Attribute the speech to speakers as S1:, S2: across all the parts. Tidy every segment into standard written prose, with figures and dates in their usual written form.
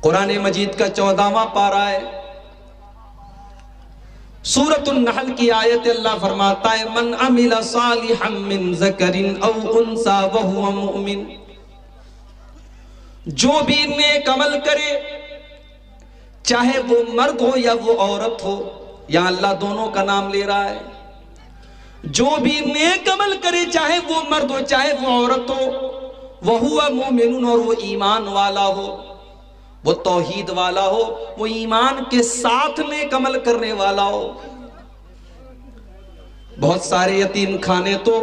S1: قرآن مجید کا 14واں پارہ ہے، سورۃ النحل کی آیت اللہ فرماتا ہے من عمل صالحا من ذکر او انثى وهو مؤمن، جو بھی نیک عمل کرے چاہے وہ مرد ہو یا وہ عورت ہو، یہاں اللہ دونوں کا نام لے رہا ہے، جو بھی نیک عمل کرے چاہے وہ مرد ہو چاہے وہ عورت ہو، وَهُوَ مُؤْمِنٌ، اور وہ ایمان والا ہو، وہ توحید والا ہو، وہ ایمان کے ساتھ نیک عمل کرنے والا ہو۔ بہت سارے یتیم خانے تو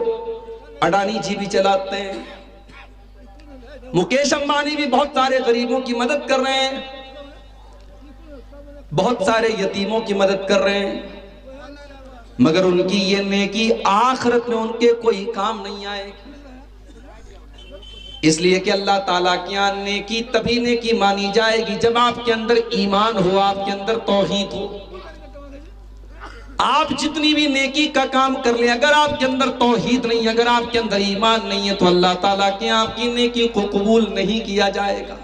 S1: اڈانی جی بھی چلاتے ہیں، مکیش امبانی بھی بہت سارے غریبوں کی مدد کر رہے ہیں، بہت سارے یتیموں کی مدد کر رہے ہیں، مگر ان کی یہ نیکی آخرت میں ان کے کوئی کام نہیں آئے گی، اس لیے کہ اللہ تعالیٰ کی یہاں نیکی تبھی نیکی مانی جائے گی جب آپ کے اندر ایمان ہو، آپ کے اندر توحید ہو۔ آپ جتنی بھی نیکی کا کام کر لیں، اگر آپ کے اندر توحید نہیں، اگر آپ کے اندر ایمان نہیں ہے تو اللہ تعالیٰ کے یہاں آپ کی نیکی کو قبول نہیں کیا جائے گا۔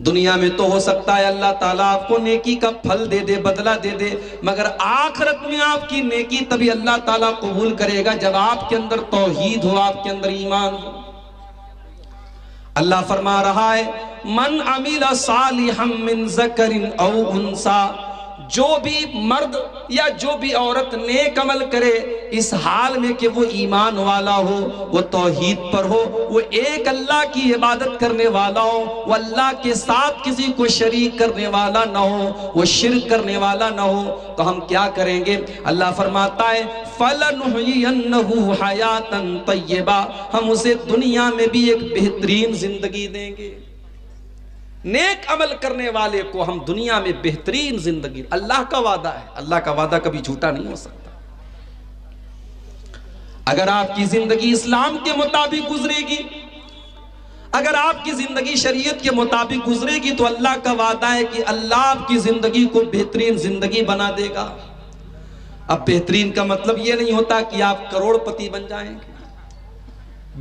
S1: دنیا میں تو ہو سکتا ہے اللہ تعالیٰ آپ کو نیکی کا پھل دے دے، بدلہ دے دے، مگر آخرت میں آپ کی نیکی تبھی اللہ تعالیٰ قبول کرے گا جب آپ کے اندر توحید ہو، آپ کے اندر ایمان ہو۔ اللہ فرما رہا ہے من عمل صالحا من ذکر او انثى، جو بھی مرد یا جو بھی عورت نیک عمل کرے اس حال میں کہ وہ ایمان والا ہو، وہ توحید پر ہو، وہ ایک اللہ کی عبادت کرنے والا ہو، وہ اللہ کے ساتھ کسی کو شریک کرنے والا نہ ہو، وہ شرک کرنے والا نہ ہو، تو ہم کیا کریں گے؟ اللہ فرماتا ہے فَلَنُحْيِيَنَّهُ حَيَاتًا طَيِّبَةً، ہم اسے دنیا میں بھی ایک بہترین زندگی دیں گے۔ نیک عمل کرنے والے کو ہم دنیا میں بہترین زندگی، اللہ کا وعدہ ہے، اللہ کا وعدہ کبھی جھوٹا نہیں ہو سکتا۔ اگر آپ کی زندگی اسلام کے مطابق گزرے گی، اگر آپ کی زندگی شریعت کے مطابق گزرے گی تو اللہ کا وعدہ ہے کہ اللہ آپ کی زندگی کو بہترین زندگی بنا دے گا۔ اب بہترین کا مطلب یہ نہیں ہوتا کہ آپ کروڑ پتی بن جائیں گے،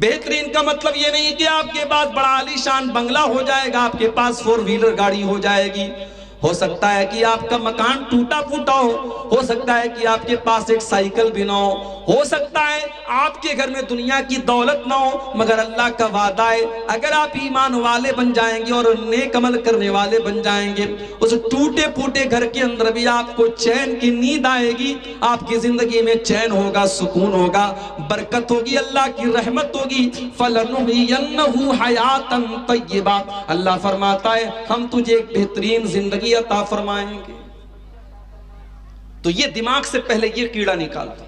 S1: بہترین کا مطلب یہ نہیں کہ آپ کے پاس بڑا عالی شان بنگلہ ہو جائے گا، آپ کے پاس 4 ویلر گاڑی ہو جائے گی، ہو سکتا ہے کہ آپ کا مکان ٹوٹا پھوٹا ہو سکتا ہے کہ آپ کے پاس ایک سائیکل بھی نہ ہو سکتا ہے آپ کے گھر میں دنیا کی دولت نہ ہو، مگر اللہ کا وعدہ ہے اگر آپ ایمان والے بن جائیں گے اور نیک عمل کرنے والے بن جائیں گے، اس ٹوٹے پھوٹے گھر کے اندر بھی آپ کو چین کی نیند آئے گی، آپ کی زندگی میں چین ہوگا، سکون ہوگا، برکت ہوگی، اللہ کی رحمت ہوگی۔ فَلَنُحْيِيَنَّهُ حَيَاتًا طَيِّبَةً، اللہ فرماتا ہے ہم تجھے ایک بہترین زندگی عطا فرمائیں گے۔ تو یہ دماغ سے پہلے یہ کیڑا نکال دو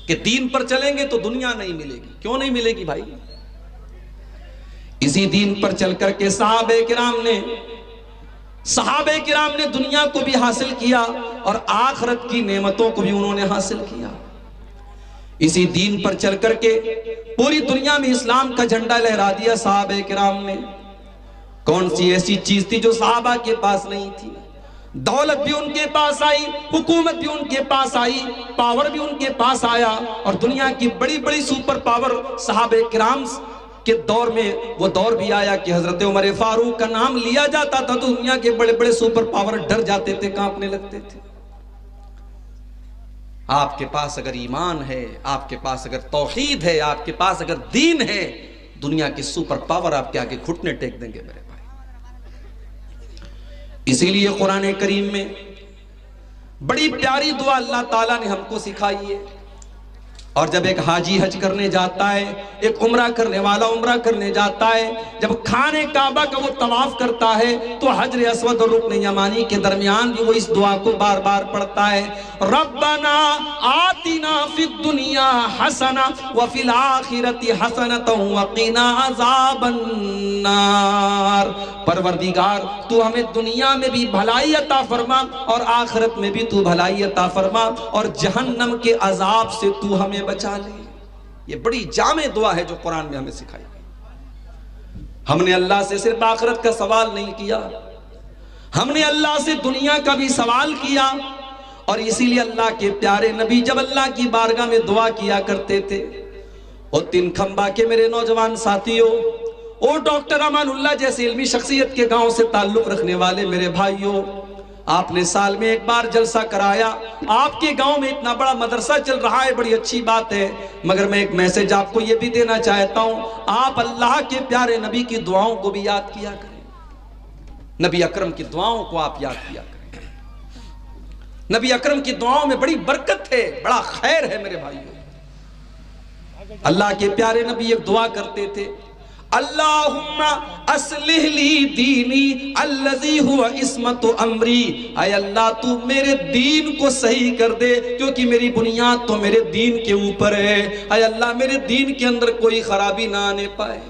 S1: کہ دین پر چلیں گے تو دنیا نہیں ملے گی۔ کیوں نہیں ملے گی بھائی؟ اسی دین پر چل کر کے صحابہ کرام نے دنیا کو بھی حاصل کیا اور آخرت کی نعمتوں کو بھی انہوں نے حاصل کیا۔ اسی دین پر چل کر کے پوری دنیا میں اسلام کا جھنڈا لہرا دیا صحابہ کرام نے۔ کون سی ایسی چیز تھی جو صحابہ کے پاس نہیں تھی؟ دولت بھی ان کے پاس آئی، حکومت بھی ان کے پاس آئی، پاور بھی ان کے پاس آیا، اور دنیا کی بڑی بڑی سپر پاور صحابہ کرام کے دور میں وہ دور بھی آیا کہ حضرت عمر فاروق کا نام لیا جاتا تھا تو دنیا کے بڑے بڑے سپر پاور ڈر جاتے تھے، کانپنے لگتے تھے۔ آپ کے پاس اگر ایمان ہے، آپ کے پاس اگر توحید ہے، آپ کے پاس اگر دین ہے، دنیا کے سپر پاور آپ کے آگے گھٹنے ٹیک دیں گے میرے بھائی۔ اسی لیے قرآن کریم میں بڑی پیاری دعا اللہ تعالیٰ نے ہم کو سکھائی ہے، اور جب ایک حاجی حج کرنے جاتا ہے، ایک عمرہ کرنے والا عمرہ کرنے جاتا ہے، جب خانے کعبہ کا وہ طواف کرتا ہے تو حجر اسود اور رکن یمانی کے درمیان بھی وہ اس دعا کو بار بار پڑھتا ہے، ربنا آتنا فی الدنیا حسنہ وفی الآخرۃ حسنۃ وقنا عذاب النار، پروردگار تو ہمیں دنیا میں بھی بھلائی عطا فرما اور آخرت میں بھی تو بھلائی عطا فرما، اور جہنم کے عذاب سے تو ہمیں بچا لے۔ یہ بڑی جامع دعا ہے جو قرآن میں ہمیں سکھائی۔ ہم نے اللہ سے صرف آخرت کا سوال نہیں کیا، ہم نے اللہ سے دنیا کا بھی سوال کیا، اور اسی لیے اللہ کے پیارے نبی جب اللہ کی بارگاہ میں دعا کیا کرتے تھے، اور تین کھمبا کے میرے نوجوان ساتھیوں، او ڈاکٹر امان اللہ جیسے علمی شخصیت کے گاؤں سے تعلق رکھنے والے میرے بھائیوں، آپ نے سال میں ایک بار جلسہ کرایا، آپ کے گاؤں میں اتنا بڑا مدرسہ چل رہا ہے، بڑی اچھی بات ہے، مگر میں ایک میسج آپ کو یہ بھی دینا چاہتا ہوں، آپ اللہ کے پیارے نبی کی دعاؤں کو بھی یاد کیا کریں، نبی اکرم کی دعاؤں کو آپ یاد کیا کریں، نبی اکرم کی دعاؤں میں بڑی برکت ہے، بڑا خیر ہے میرے بھائیوں۔ اللہ کے پیارے نبی ایک دعا کرتے تھے، اللہم اصلح لی دینی الذی ہوا عصمت امری، اے اللہ تو میرے دین کو صحیح کر دے کیونکہ میری بنیاد تو میرے دین کے اوپر ہے، اے اللہ میرے دین کے اندر کوئی خرابی نہ آنے پائے۔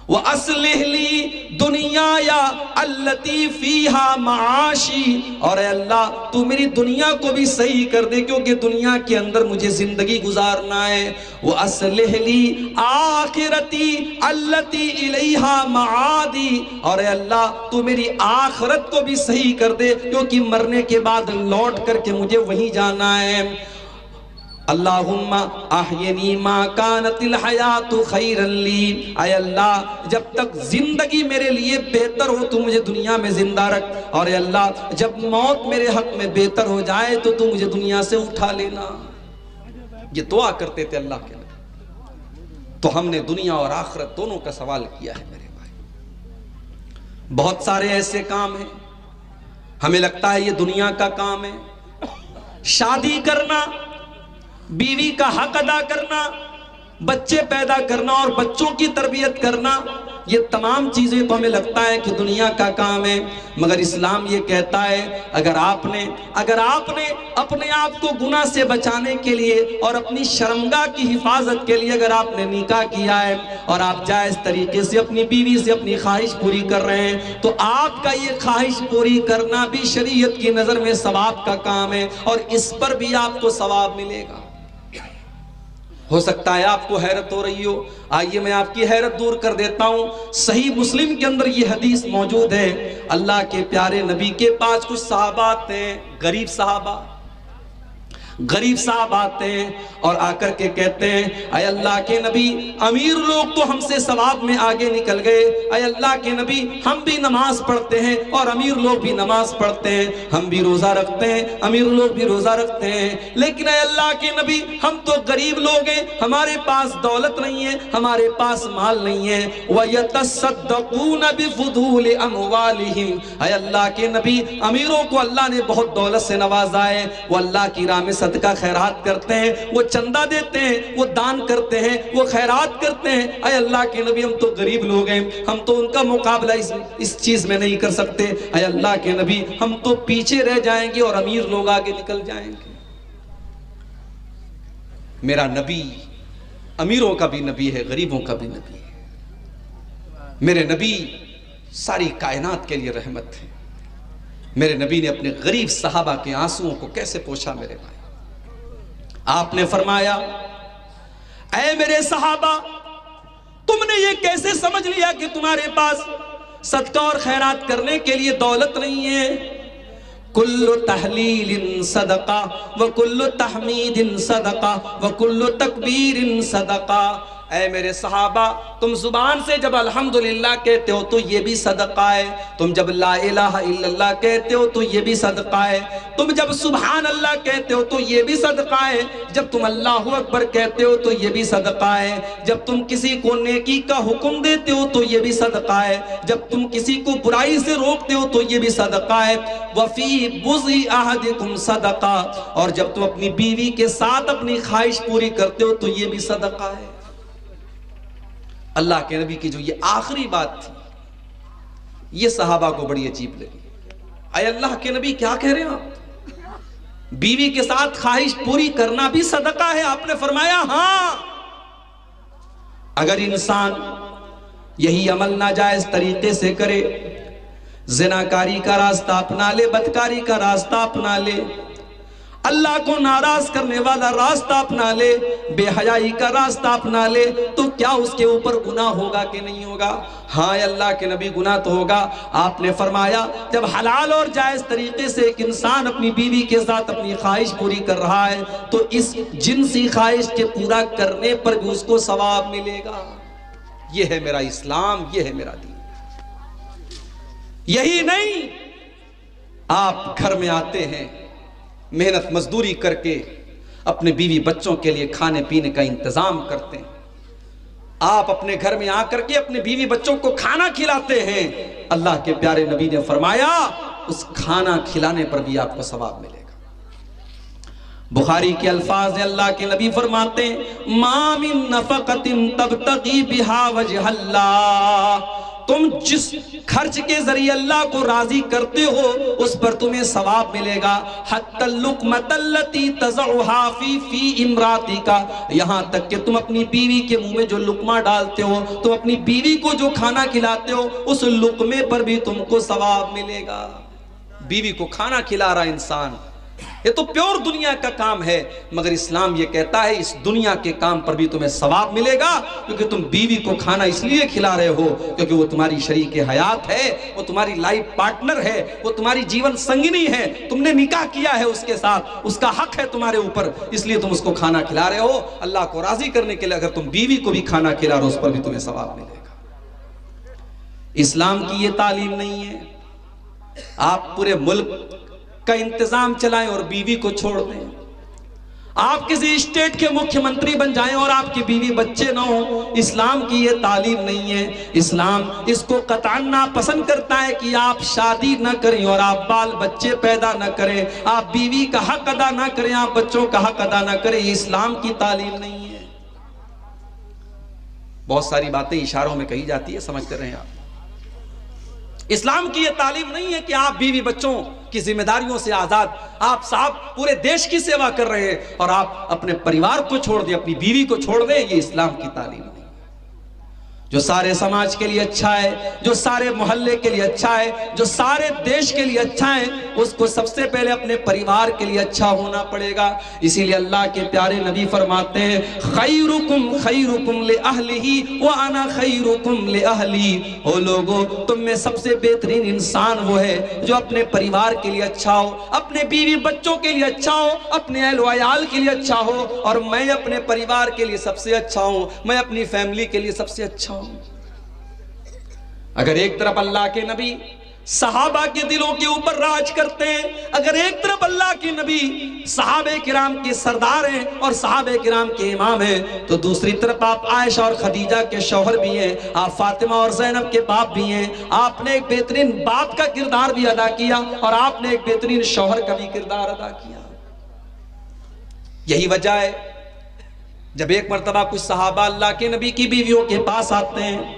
S1: وَأَصْلِحْ لِي دُنْيَايَ الَّتِي فِيهَا مَعَاشِي، اور اے اللہ تو میری دنیا کو بھی صحیح کر دے کیونکہ دنیا کے اندر مجھے زندگی گزارنا ہے۔ وَأَصْلِحْ لِي آخِرَتِي الَّتِي إِلَيْهَا مَعَادِي، اور اے اللہ تو میری آخرت کو بھی صحیح کر دے کیونکہ مرنے کے بعد لوٹ کر کے مجھے وہیں جانا ہے۔ اللہم احینی ما کانت الحیات خیرا لی، اے اللہ جب تک زندگی میرے لیے بہتر ہو تو مجھے دنیا میں زندہ رکھ، اور اے اللہ جب موت میرے حق میں بہتر ہو جائے تو تو مجھے دنیا سے اٹھا لینا۔ یہ دعا کرتے تھے اللہ کے نبی، تو ہم نے دنیا اور آخرت دونوں کا سوال کیا ہے میرے بھائی۔ بہت سارے ایسے کام ہیں ہمیں لگتا ہے یہ دنیا کا کام ہے، شادی کرنا، بیوی کا حق ادا کرنا، بچے پیدا کرنا اور بچوں کی تربیت کرنا، یہ تمام چیزیں تو ہمیں لگتا ہے کہ دنیا کا کام ہے، مگر اسلام یہ کہتا ہے اگر آپ نے اپنے آپ کو گناہ سے بچانے کے لیے اور اپنی شرمگاہ کی حفاظت کے لیے اگر آپ نے نکاح کیا ہے اور آپ جائز طریقے سے اپنی بیوی سے اپنی خواہش پوری کر رہے ہیں تو آپ کا یہ خواہش پوری کرنا بھی شریعت کی نظر میں ثواب کا کام ہے اور اس پر بھی آپ کو ثواب ملے گا۔ ہو سکتا ہے آپ کو حیرت ہو رہی ہو، آئیے میں آپ کی حیرت دور کر دیتا ہوں۔ صحیح مسلم کے اندر یہ حدیث موجود ہے، اللہ کے پیارے نبی کے پاس کچھ صحابہ آتے ہیں، غریب صاحب آتے ہیں اور آ کر کے کہتے ہیں اے اللہ کے نبی امیر لوگ تو ہم سے ثواب میں آگے نکل گئے، اے اللہ کے نبی ہم بھی نماز پڑھتے ہیں اور امیر لوگ بھی نماز پڑھتے ہیں، ہم بھی روزہ رکھتے ہیں امیر لوگ بھی روزہ رکھتے ہیں، لیکن اے اللہ کے نبی ہم تو غریب لوگ ہیں، ہمارے پاس دولت نہیں ہے، ہمارے پاس مال نہیں ہے۔ وَيَتَصَّدَّقُونَ بِفُضُولِ أَمْوَالِهِمْ، اے اللہ کے نبی امیروں کو اللہ نے بہت دولت سے نوازا ہے، وہ اللہ کی راہ میں صدقہ خیرات کرتے ہیں، وہ چندہ دیتے ہیں، وہ دان کرتے ہیں، وہ خیرات کرتے ہیں۔ اے اللہ کے نبی ہم تو غریب لوگ ہیں، ہم تو ان کا مقابلہ اس چیز میں نہیں کر سکتے، اے اللہ کے نبی ہم تو پیچھے رہ جائیں گے اور امیر لوگ آگے نکل جائیں گے۔ میرا نبی امیروں کا بھی نبی ہے، غریبوں کا بھی نبی ہے۔ میرے نبی ساری کائنات کے لیے رحمت ہے۔ میرے نبی نے اپنے غریب صحابہ کے آنسوؤں کو کیسے پوچھا میرے بھائی؟ آپ نے فرمایا اے میرے صحابہ تم نے یہ کیسے سمجھ لیا کہ تمہارے پاس صدقہ اور خیرات کرنے کے لیے دولت نہیں ہے؟ کل تحلیل صدقہ وکل تحمید صدقہ وکل تکبیر صدقہ۔ اے میرے صحابہ تم زبان سے جب الحمدللہ کہتے ہو تو یہ بھی صدقہ ہے، تم جب لا الہ الا اللہ کہتے ہو تو یہ بھی صدقہ ہے، تم جب سبحان اللہ کہتے ہو تو یہ بھی صدقہ ہے، جب تم اللہ اکبر کہتے ہو تو یہ بھی صدقہ ہے، جب تم کسی کو نیکی کا حکم دیتے ہو تو یہ بھی صدقہ ہے، جب تم کسی کو برائی سے روکتے ہو تو یہ بھی صدقہ ہے۔ وفی بُضْعِ أَحَدِكُمْ صدقہ، اور جب تم اپنی بیوی کے ساتھ اپنی خواہش پوری کرتے ہو تو یہ بھی صدقہ ہے۔ اللہ کے نبی کی جو یہ آخری بات تھی یہ صحابہ کو بڑی عجیب لگی۔ اے اللہ کے نبی کیا کہہ رہے ہیں آپ؟ بیوی کے ساتھ خواہش پوری کرنا بھی صدقہ ہے؟ آپ نے فرمایا ہاں، اگر انسان یہی عمل ناجائز طریقے سے کرے، زناکاری کا راستہ اپنا لے، بدکاری کا راستہ اپنا لے، اللہ کو ناراض کرنے والا راستہ اپنا لے، بے حیائی کا راستہ اپنا لے، تو کیا اس کے اوپر گناہ ہوگا کہ نہیں ہوگا؟ ہاں اللہ کے نبی گناہ تو ہوگا۔ آپ نے فرمایا جب حلال اور جائز طریقے سے ایک انسان اپنی بیوی کے ساتھ اپنی خواہش پوری کر رہا ہے تو اس جنسی خواہش کے پورا کرنے پر بھی اس کو ثواب ملے گا۔ یہ ہے میرا اسلام، یہ ہے میرا دین۔ یہی نہیں، آپ گھر میں آتے ہیں، محنت مزدوری کر کے اپنے بیوی بچوں کے لیے کھانے پینے کا انتظام کرتے ہیں، آپ اپنے گھر میں آ کر کے اپنے بیوی بچوں کو کھانا کھلاتے ہیں، اللہ کے پیارے نبی نے فرمایا اس کھانا کھلانے پر بھی آپ کو ثواب ملے گا۔ بخاری کے الفاظ ہیں، اللہ کے نبی فرماتے ہیں ما من نفقۃ تبتغی بہا وجہ اللہ، تم جس خرچ کے ذریعے اللہ کو راضی کرتے ہو اس پر تمہیں ثواب ملے گا، حتی اللقمۃ التی تضعها فی امراتک، یہاں تک کہ تم اپنی بیوی کے منہ میں جو لقمہ ڈالتے ہو، تم اپنی بیوی کو جو کھانا کھلاتے ہو اس لقمے پر بھی تم کو ثواب ملے گا۔ بیوی کو کھانا کھلا رہا انسان، یہ تو پیور دنیا کا کام ہے، مگر اسلام یہ کہتا ہے اس دنیا کے کام پر بھی تمہیں ثواب ملے گا، کیونکہ تم بیوی کو کھانا اس لیے کھلا رہے ہو کیونکہ وہ تمہاری شریک حیات ہے، وہ تمہاری لائف پارٹنر ہے، وہ تمہاری جیون سنگنی ہے، تم نے نکاح کیا ہے اس کے ساتھ، اس کا حق ہے تمہارے اوپر، اس لیے تم اس کو کھانا کھلا رہے ہو۔ اللہ کو راضی کرنے کے لیے اگر تم بیوی کو بھی کھانا کھلا رہے ہو اس پر بھی تمہیں ثواب ملے گا۔ اسلام کی یہ تعلیم نہیں ہے آپ پورے ملک کا انتظام چلائیں اور بیوی کو چھوڑ دیں، آپ کسی اسٹیٹ کے مکھیہ منتری بن جائیں اور آپ کی بیوی بچے نہ ہوں، اسلام کی یہ تعلیم نہیں ہے۔ اسلام اس کو قطعاً ناپسند کرتا ہے کہ آپ شادی نہ کریں اور آپ بال بچے پیدا نہ کریں، آپ بیوی کا حق ادا نہ کریں، آپ بچوں کا حق ادا نہ کریں، یہ اسلام کی تعلیم نہیں ہے۔ بہت ساری باتیں اشاروں میں کہی جاتی ہے، سمجھتے رہیں آپ۔ اسلام کی یہ تعلیم نہیں ہے کہ آپ بیوی بچوں کی ذمہ داریوں سے آزاد، آپ صاحب پورے دیش کی سیوا کر رہے ہیں اور آپ اپنے پریوار کو چھوڑ دیں، اپنی بیوی کو چھوڑ دیں، یہ اسلام کی تعلیم نہیں ہے۔ جو سارے سماج کے لیے اچھا ہے، جو سارے محلے کے لیے اچھا ہے، جو سارے دیش کے لیے اچھا ہے، اس کو سب سے پہلے اپنے پریوار کے لیے اچھا ہونا پڑے گا۔ اسی لیے اللہ کے پیارے نبی فرماتے ہیں خیرکم خیرکم لأہلہ وانا خیرکم لأہلی، او لوگو تم میں سب سے بہترین انسان وہ ہے جو اپنے پریوار کے لیے اچھا ہو، اپنے بیوی بچوں کے لیے اچھا ہو، اپنے اہل و عیال کے لیے اچھا ہو، اور میں اپنے پریوار کے لیے سب سے اچھا ہوں، میں اپنی فیملی کے لیے سب سے اچھا ہوں۔ اگر ایک طرف اللہ کے نبی صحابہ کے دلوں کے اوپر راج کرتے ہیں، اگر ایک طرف اللہ کے نبی صحابہ کرام کے سردار ہیں اور صحابہ کرام کے امام ہیں، تو دوسری طرف آپ عائشہ اور خدیجہ کے شوہر بھی ہیں، آپ فاطمہ اور زینب کے باپ بھی ہیں، آپ نے ایک بہترین باپ کا کردار بھی ادا کیا اور آپ نے ایک بہترین شوہر کا بھی کردار ادا کیا۔ یہی وجہ ہے جب ایک مرتبہ کچھ صحابہ اللہ کے نبی کی بیویوں کے پاس آتے ہیں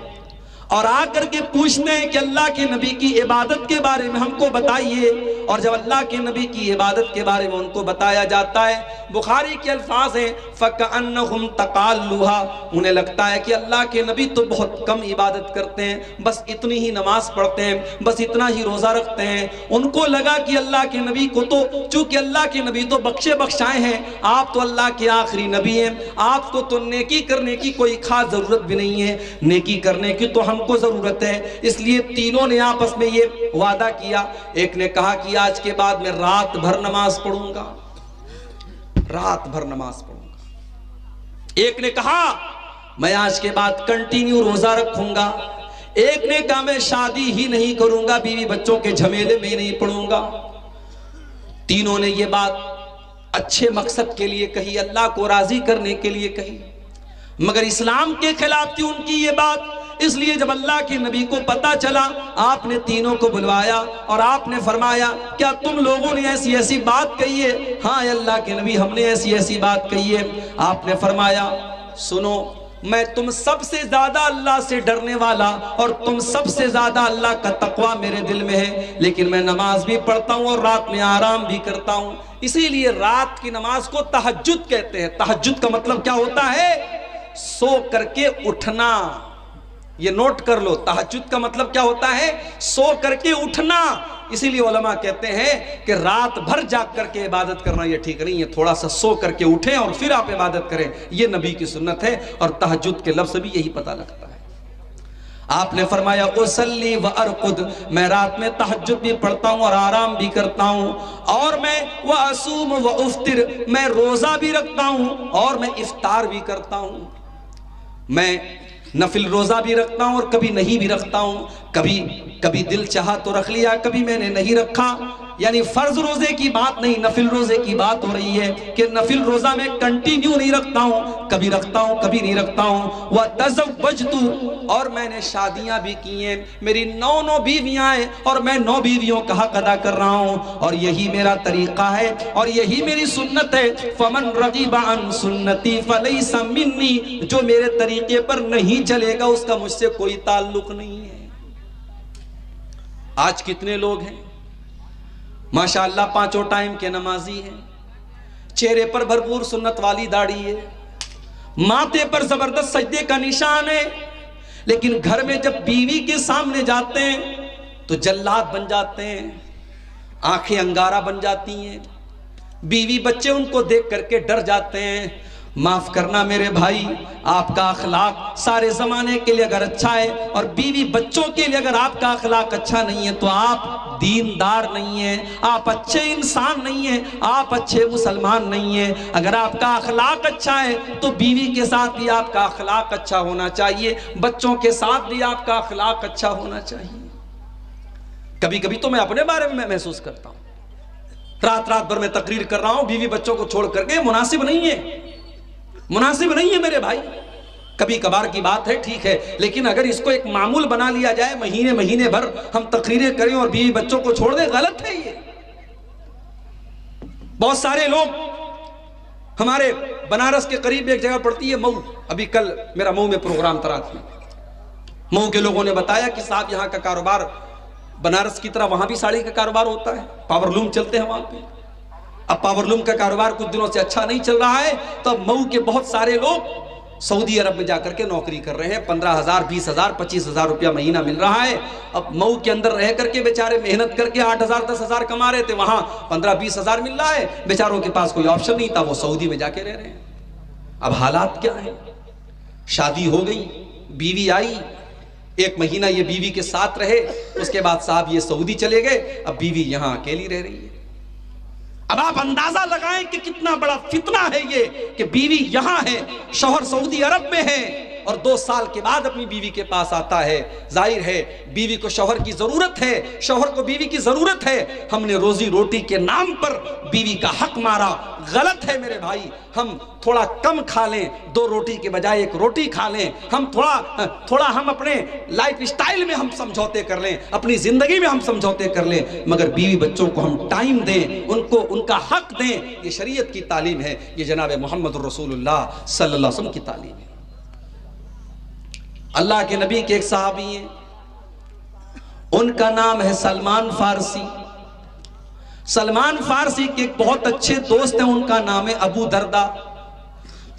S1: اور آ کر کے پوچھتے ہیں کہ اللہ کے نبی کی عبادت کے بارے میں ہم کو بتائیے، اور جب اللہ کے نبی کی عبادت کے بارے میں ان کو بتایا جاتا ہے، بخاری کے الفاظ ہیں فَكَأَنَّهُمْ تَقَالُّهَا، انہیں لگتا ہے کہ اللہ کے نبی تو بہت کم عبادت کرتے ہیں، بس اتنی ہی نماز پڑھتے ہیں، بس اتنا ہی روزہ رکھتے ہیں۔ ان کو لگا کہ اللہ کے نبی کو تو چونکہ اللہ کے نبی تو بخشے بخشائے ہیں، آپ تو اللہ کے آخری نبی ہیں، آپ کو تو نیکی کرنے کی کوئی خاص ضرورت بھی نہیں ہے، نیکی کرنے کی تو ہم کو ضرورت ہے۔ اس لیے تینوں نے آپس میں یہ وعدہ کیا، ایک نے کہا کہ آج کے بعد میں رات بھر نماز پڑھوں گا، رات بھر نماز پڑھوں گا۔ ایک نے کہا میں آج کے بعد کنٹینیو روزہ رکھوں گا، ایک نے کہا میں شادی ہی نہیں کروں گا، بیوی بچوں کے جھمیلے میں نہیں پڑھوں گا۔ تینوں نے یہ بات اچھے مقصد کے لیے کہی، اللہ کو راضی کرنے کے لیے کہی، مگر اسلام کے خلاف تھی ان کی یہ بات۔ اس لیے جب اللہ کے نبی کو پتا چلا، آپ نے تینوں کو بلوایا اور آپ نے فرمایا کیا تم لوگوں نے ایسی ایسی بات کہی ہے؟ ہاں اللہ کے نبی ہم نے ایسی ایسی بات کہی ہے۔ آپ نے فرمایا سنو، میں تم سب سے زیادہ اللہ سے ڈرنے والا اور تم سب سے زیادہ اللہ کا تقوی میرے دل میں ہے، لیکن میں نماز بھی پڑھتا ہوں اور رات میں آرام بھی کرتا ہوں۔ اسی لیے رات کی نماز کو تہجد کہتے ہیں۔ تہجد کا مطلب کیا ہوتا ہے؟ سو کر کے اٹھنا۔ یہ نوٹ کر لو، تہجد کا مطلب کیا ہوتا ہے؟ سو کر کے اٹھنا۔ اسی لیے علماء کہتے ہیں کہ رات بھر جاگ کر کے عبادت کرنا یہ ٹھیک نہیں ہے، تھوڑا سا سو کر کے اٹھیں اور پھر آپ عبادت کریں، یہ نبی کی سنت ہے، اور تہجد کے لفظ بھی یہی پتہ لگتا ہے۔ آپ نے فرمایا اصلی و ارقد، میں رات میں تہجد بھی پڑھتا ہوں اور آرام بھی کرتا ہوں، اور میں واصوم و افطر، میں روزہ بھی رکھتا ہوں اور میں افطار بھی کرتا ہوں۔ میں نفل روزہ بھی رکھتا ہوں اور کبھی نہیں بھی رکھتا ہوں، کبھی دل چاہا تو رکھ لیا، کبھی میں نے نہیں رکھا۔ یعنی فرض روزے کی بات نہیں، نفل روزے کی بات ہو رہی ہے کہ نفل روزہ میں کنٹینیو نہیں رکھتا ہوں، کبھی رکھتا ہوں کبھی نہیں رکھتا ہوں۔ وَتَزَوَّجْتُ، اور میں نے شادیاں بھی کی ہیں، میری 9 بیویاں ہیں اور میں 9 بیویوں کا حق ادا کر رہا ہوں، اور یہی میرا طریقہ ہے اور یہی میری سنت ہے۔ فَمَنْ رَغِبَ عَنْ سُنَّتِي فَلَيْسَ مِنِّي، جو میرے طریقے پر نہیں چلے گا اس کا مجھ سے کوئی تعلق نہیں ہے۔ آج کتنے لوگ ہیں ماشاءاللہ 5 ٹائم کے نمازی ہیں، چہرے پر بھرپور سنت والی داڑھی ہے، ماتھے پر زبردست سجدے کا نشان ہے، لیکن گھر میں جب بیوی کے سامنے جاتے ہیں تو جلاد بن جاتے ہیں، آنکھیں انگارہ بن جاتی ہیں، بیوی بچے ان کو دیکھ کر کے ڈر جاتے ہیں۔ معاف کرنا میرے بھائی، آپ کا اخلاق سارے زمانے کے لیے اگر اچھا ہے اور بیوی بچوں کے لیے اگر آپ کا اخلاق اچھا نہیں ہے تو آپ دیندار نہیں ہیں، آپ اچھے انسان نہیں ہیں، آپ اچھے مسلمان نہیں ہیں۔ اگر آپ کا اخلاق اچھا ہے تو بیوی کے ساتھ بھی آپ کا اخلاق اچھا ہونا چاہیے، بچوں کے ساتھ بھی آپ کا اخلاق اچھا ہونا چاہیے۔ کبھی کبھی تو میں اپنے بارے میں محسوس کرتا ہوں، رات بھر میں تقریر کر رہا ہوں، بیوی بچوں کو چھوڑ کر کے، مناسب نہیں ہے، مناسب نہیں ہے میرے بھائی۔ کبھی کبھار کی بات ہے، ٹھیک ہے، لیکن اگر اس کو ایک معمول بنا لیا جائے، مہینے بھر ہم تقریریں کریں اور بیوی بچوں کو چھوڑ دیں، غلط ہے یہ۔ بہت سارے لوگ، ہمارے بنارس کے قریب ایک جگہ پڑتی ہے مئو، ابھی کل میرا مئو میں پروگرام تھا، مئو کے لوگوں نے بتایا کہ صاحب یہاں کا کاروبار بنارس کی طرح وہاں بھی ساڑی کا کاروبار ہوتا ہے، پاور لوم چلتے ہیں وہاں پہ۔ اب پاور لوم کا کاروبار کچھ دنوں سے اچھا نہیں چل رہا ہے، تو اب مئو کے بہت سارے لوگ سعودی عرب میں جا کر کے نوکری کر رہے ہیں، 15,000 20,000 25,000 روپیہ مہینہ مل رہا ہے۔ اب مئو کے اندر رہ کر کے بیچارے محنت کر کے 8,000 10,000 کما رہے تھے، وہاں 15-20,000 مل رہا ہے، بیچاروں کے پاس کوئی آپشن نہیں تھا، وہ سعودی میں جا کے رہ رہے ہیں۔ اب حالات کیا ہیں؟ شادی ہو گئی، بیوی آئی، 1 مہینہ یہ بیوی کے ساتھ رہے، اس کے بعد صاحب یہ سعودی چلے گئے، اب بیوی یہاں اکیلی رہ رہی ہے۔ اب آپ اندازہ لگائیں کہ کتنا بڑا فتنہ ہے یہ کہ بیوی یہاں ہے، شوہر سعودی عرب میں ہے، اور 2 سال کے بعد اپنی بیوی کے پاس آتا ہے۔ ظاہر ہے بیوی کو شوہر کی ضرورت ہے، شوہر کو بیوی کی ضرورت ہے، ہم نے روزی روٹی کے نام پر بیوی کا حق مارا، غلط ہے میرے بھائی۔ ہم تھوڑا کم کھا لیں، 2 روٹی کے بجائے 1 روٹی کھا لیں، ہم تھوڑا ہم اپنے لائف سٹائل میں ہم سمجھوتے کر لیں، اپنی زندگی میں ہم سمجھوتے کر لیں، مگر بیوی بچوں کو ہم ٹائم دیں، ان کا حق دیں۔ یہ شریعت کی تعلیم ہے، یہ جناب محمد الرسول اللہ صلی اللہ علیہ وسلم کی تعلیم ہے۔ اللہ کے نبی کے ایک صحابی ہیں، ان کا نام ہے سلمان فارسی۔ سلمان فارسی کے ایک بہت اچھے دوست ہیں، ان کا نام ہے ابو دردہ۔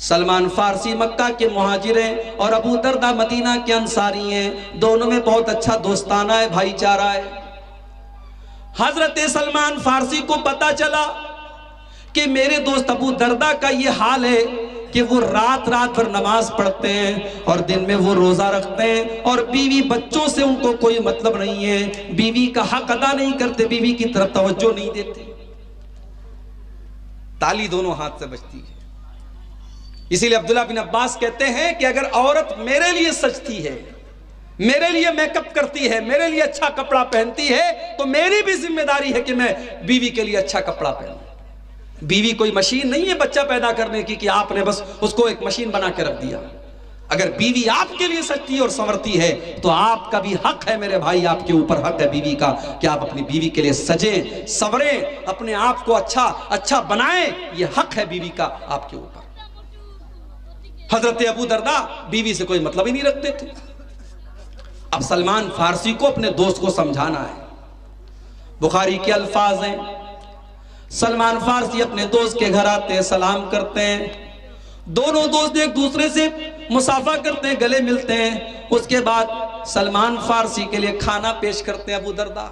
S1: سلمان فارسی مکہ کے مہاجر ہیں اور ابو دردہ مدینہ کے انصاری ہیں، دونوں میں بہت اچھا دوستانہ ہے، بھائی چارہ ہے۔ حضرت سلمان فارسی کو پتا چلا کہ میرے دوست ابو دردہ کا یہ حال ہے کہ وہ رات بھر نماز پڑھتے ہیں اور دن میں وہ روزہ رکھتے ہیں، اور بیوی بچوں سے ان کو کوئی مطلب نہیں ہے، بیوی کا حق ادا نہیں کرتے، بیوی کی طرف توجہ نہیں دیتے۔ تالی دونوں ہاتھ سے بجتی ہے۔ اسی لیے عبداللہ بن عباس کہتے ہیں کہ اگر عورت میرے لیے سجتی ہے، میرے لیے میک اپ کرتی ہے، میرے لیے اچھا کپڑا پہنتی ہے، تو میری بھی ذمہ داری ہے کہ میں بیوی کے لیے اچھا کپڑا پہنوں۔ بیوی کوئی مشین نہیں ہے بچہ پیدا کرنے کی کہ آپ نے بس اس کو ایک مشین بنا کے رکھ دیا۔ اگر بیوی آپ کے لیے سجتی اور سنورتی ہے تو آپ کا بھی حق ہے میرے بھائی، آپ کے اوپر حق ہے بیوی کا کہ آپ اپنی بیوی کے لیے سجیں، سنوریں، اپنے آپ کو اچھا بنائیں، یہ حق ہے بیوی کا آپ کے اوپر۔ حضرت ابو دردہ بیوی سے کوئی مطلب ہی نہیں رکھتے تھے۔ اب سلمان فارسی کو اپنے دوست کو سمجھانا ہے۔ بخاری کے الفاظ ہیں، سلمان فارسی اپنے دوست کے گھر آتے ہیں، سلام کرتے ہیں، دونوں دوست ایک دوسرے سے مصافحہ کرتے ہیں، گلے ملتے ہیں۔ اس کے بعد سلمان فارسی کے لیے کھانا پیش کرتے ہیں ابو دردہ۔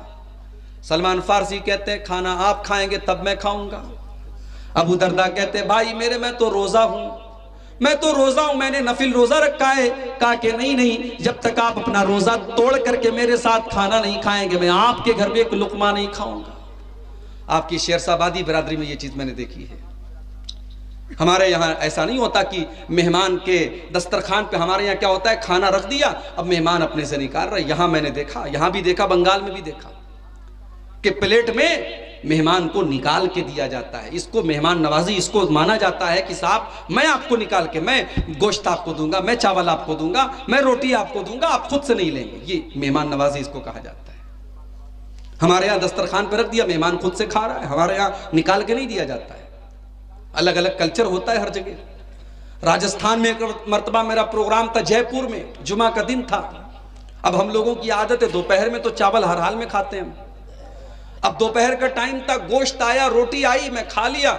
S1: سلمان فارسی کہتے ہیں کھانا آپ کھائیں گے تب میں کھاؤں گا۔ ابو دردہ کہتے ہیں بھائی میں تو روزہ ہوں، میں نے نفل روزہ رکھا ہے۔ کہا کہ نہیں، جب تک آپ اپنا روزہ توڑ کر کے میرے ساتھ کھانا نہیں کھائیں گے میں آپ کے گھر میں ایک لقمہ نہیں کھاؤں گا۔ آپ کی شیرسابادی برادری میں یہ چیز میں نے دیکھی ہے۔ ہمارے یہاں ایسا نہیں ہوتا کہ مہمان کے دسترخوان پہ، ہمارے یہاں کیا ہوتا ہے، کھانا رکھ دیا، اب مہمان اپنے سے نکال رہا ہے۔ یہاں میں نے دیکھا، یہاں بھی دیکھا، بنگال میں بھی دیکھا کہ پلیٹ میں مہمان کو نکال کے دیا جاتا ہے۔ اس کو مہمان نوازی، اس کو مانا جاتا ہے کہ صاحب میں آپ کو نکال کے، میں گوشت آپ کو دوں گا، میں چاول آپ کو دوں گا، میں روٹی آپ کو دوں گا، آپ خود سے نہیں لیں گے۔ یہ مہمان نوازی اس کو کہا جاتا ہے۔ ہمارے یہاں دسترخوان پہ رکھ دیا، مہمان خود سے کھا رہا ہے، ہمارے یہاں نکال کے نہیں دیا جاتا ہے۔ الگ الگ کلچر ہوتا ہے ہر جگہ۔ راجستھان میں ایک مرتبہ میرا پروگرام تھا جے پور میں، جمعہ کا دن تھا۔ اب ہم لوگوں کی عادت ہے دوپہر میں تو چاول ہر حال میں کھاتے ہیں۔ اب دوپہر کا ٹائم تھا، گوشت آیا، روٹی آئی، میں کھا لیا۔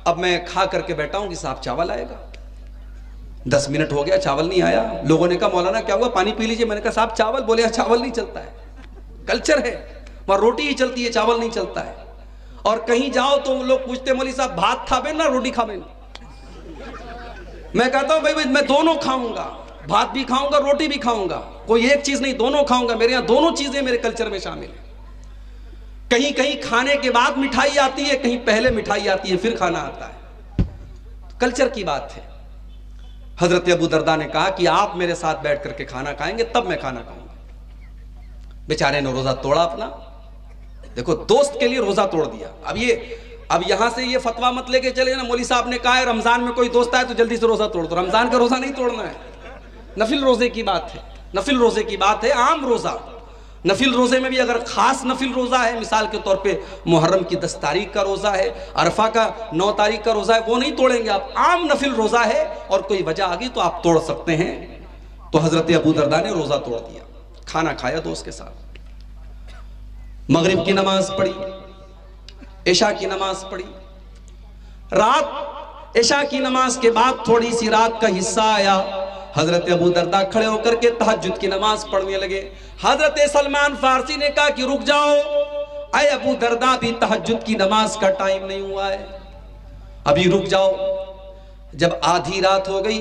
S1: اب میں کھا کر کے بیٹھا ہوں کہ صاحب چاول آئے گا۔ 10 منٹ ہو گیا، چاول نہیں آیا۔ لوگوں نے کہا مولانا کیا ہوا، پانی پی لیجئے۔ میں نے کہا صاحب چاول، بولے چاول نہیں چلتا ہے، کلچر ہے وہاں روٹی ہی چلتی ہے، چاول نہیں چلتا ہے۔ اور کہیں جاؤ تو لوگ پوچھتے مولوی صاحب بھات کھا بین نا روٹی کھا بین؟ میں کہتا ہوں بھائی میں دونوں کھاؤں گا، بھات بھی کھاؤں گا، روٹی بھی کھاؤں گا، کوئی ایک چیز نہیں، دونوں کھاؤں گا۔ میرے یہاں دونوں چیزیں میرے کلچر میں شامل ہیں۔ کہیں کہیں کھانے کے بعد مٹھائی آتی ہے، کہیں پہلے مٹھائی آتی ہے پھر کھانا آتا ہے۔ کلچر کی بات ہے۔ حضرت ابو درداء نے کہا کہ آپ میرے ساتھ بیٹھ کر کے کھانا کھائیں گے تب میں کھانا کھاؤں گا۔ بیچارے نے روزہ توڑا اپنا، دیکھو دوست کے لیے روزہ توڑ دیا۔ اب یہاں سے یہ فتویٰ مت لے کے چلے نا، مولوی صاحب نے کہا ہے رمضان میں کوئی دوست آئے تو جلدی سے روزہ توڑ دو۔ رمضان کا روزہ نہیں توڑنا ہے، نفل روزے کی بات ہے، نفل روزے کی بات ہے، عام روزہ۔ نفل روزے میں بھی اگر خاص نفل روزہ ہے، مثال کے طور پہ محرم کی 10 تاریخ کا روزہ ہے، عرفہ کا 9 تاریخ کا روزہ ہے، وہ نہیں توڑیں گے آپ۔ عام نفل روزہ ہے اور کوئی وجہ آ گئی تو آپ توڑ سکتے ہیں۔ تو حضرت ابو درداء نے روزہ توڑ دیا، کھانا کھایا دوست کے ساتھ، مغرب کی نماز پڑھی، عشاء کی نماز پڑھی۔ رات عشاء کی نماز کے بعد تھوڑی سی رات کا حصہ آیا، حضرت ابو درداء کھڑے ہو کر کے تہجد کی نماز پڑھنے لگے۔ حضرت سلمان فارسی نے کہا کہ رک جاؤ، اے ابو درداء بھی تہجد کی نماز کا ٹائم نہیں ہوا ہے، ابھی رک جاؤ۔ جب آدھی رات ہو گئی،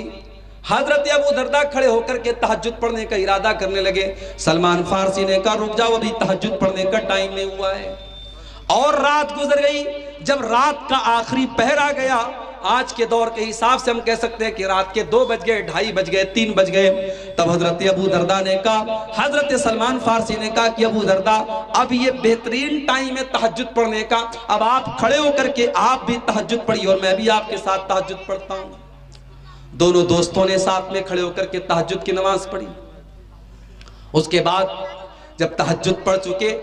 S1: حضرت ابو درداء کھڑے ہو کر کے تہجد پڑھنے کا ارادہ کرنے لگے۔ سلمان فارسی نے کہا رک جاؤ، ابھی تہجد پڑھنے کا ٹائم نہیں ہوا ہے۔ اور رات گزر گئی۔ جب رات کا آخری پہر آ گیا، آج کے دور کے حساب سے ہم کہہ سکتے ہیں کہ رات کے 2 بج گئے، 2:30 بج گئے، 3 بج گئے، تب حضرت ابو درداء نے کہا، حضرت سلمان فارسی نے کہا کہ ابو درداء اب یہ بہترین ٹائم ہے تہجد پڑھنے کا، اب آپ کھڑے ہو کر کے آپ بھی تہجد پڑھیے اور میں بھی آپ کے ساتھ تہجد پڑھتا ہوں۔ دونوں دوستوں نے ساتھ میں کھڑے ہو کر کے تہجد کی نماز پڑھی۔ اس کے بعد جب تہجد پڑھ چکے،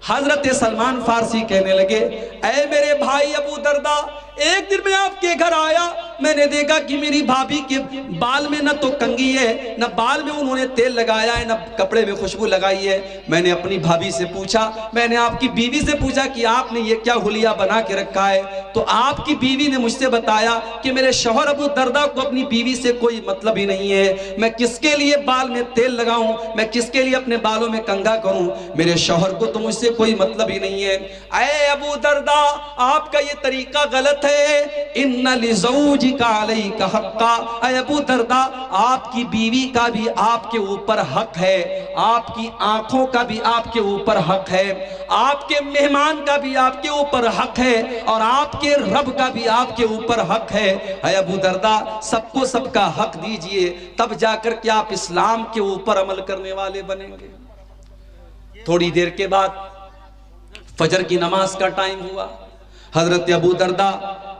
S1: حضرت سلمان فارسی کہنے لگے، اے میرے بھائی ابو درداء، ایک دن میں آپ کے گھر آیا، میں نے دیکھا کہ میری بھابھی کے بال میں نہ تو کنگھی ہے، نہ بال میں انہوں نے تیل لگایا ہے، نہ کپڑے میں خوشبو لگائی ہے۔ میں نے اپنی بھابھی سے پوچھا، میں نے آپ کی بیوی سے پوچھا کہ آپ نے یہ کیا حلیہ بنا کے رکھا ہے؟ تو آپ کی بیوی نے مجھ سے بتایا کہ میرے شوہر ابو درداء کو اپنی بیوی سے کوئی مطلب ہی نہیں ہے، میں کس کے لیے بال میں تیل لگاؤں، میں کس کے لیے اپنے بالوں میں کنگھا کروں، میرے شوہر کو تو مجھ سے کوئی مطلب ہی نہیں ہے۔ اے ابو درداء، آپ کا یہ طریقہ غلط ہے، ان لزوجک علیک حقا، اے ابو درداء آپ کی بیوی کا بھی آپ کے اوپر حق ہے، آپ کی آنکھوں کا بھی آپ کے اوپر حق ہے، آپ کے مہمان کا بھی آپ کے اوپر حق ہے، اور آپ کے رب کا بھی آپ کے اوپر حق ہے۔ اے ابو درداء سب کو سب کا حق دیجئے، تب جا کر کے آپ اسلام کے اوپر عمل کرنے والے بنیں گے۔ تھوڑی دیر کے بعد فجر کی نماز کا ٹائم ہوا۔ حضرت ابو درداء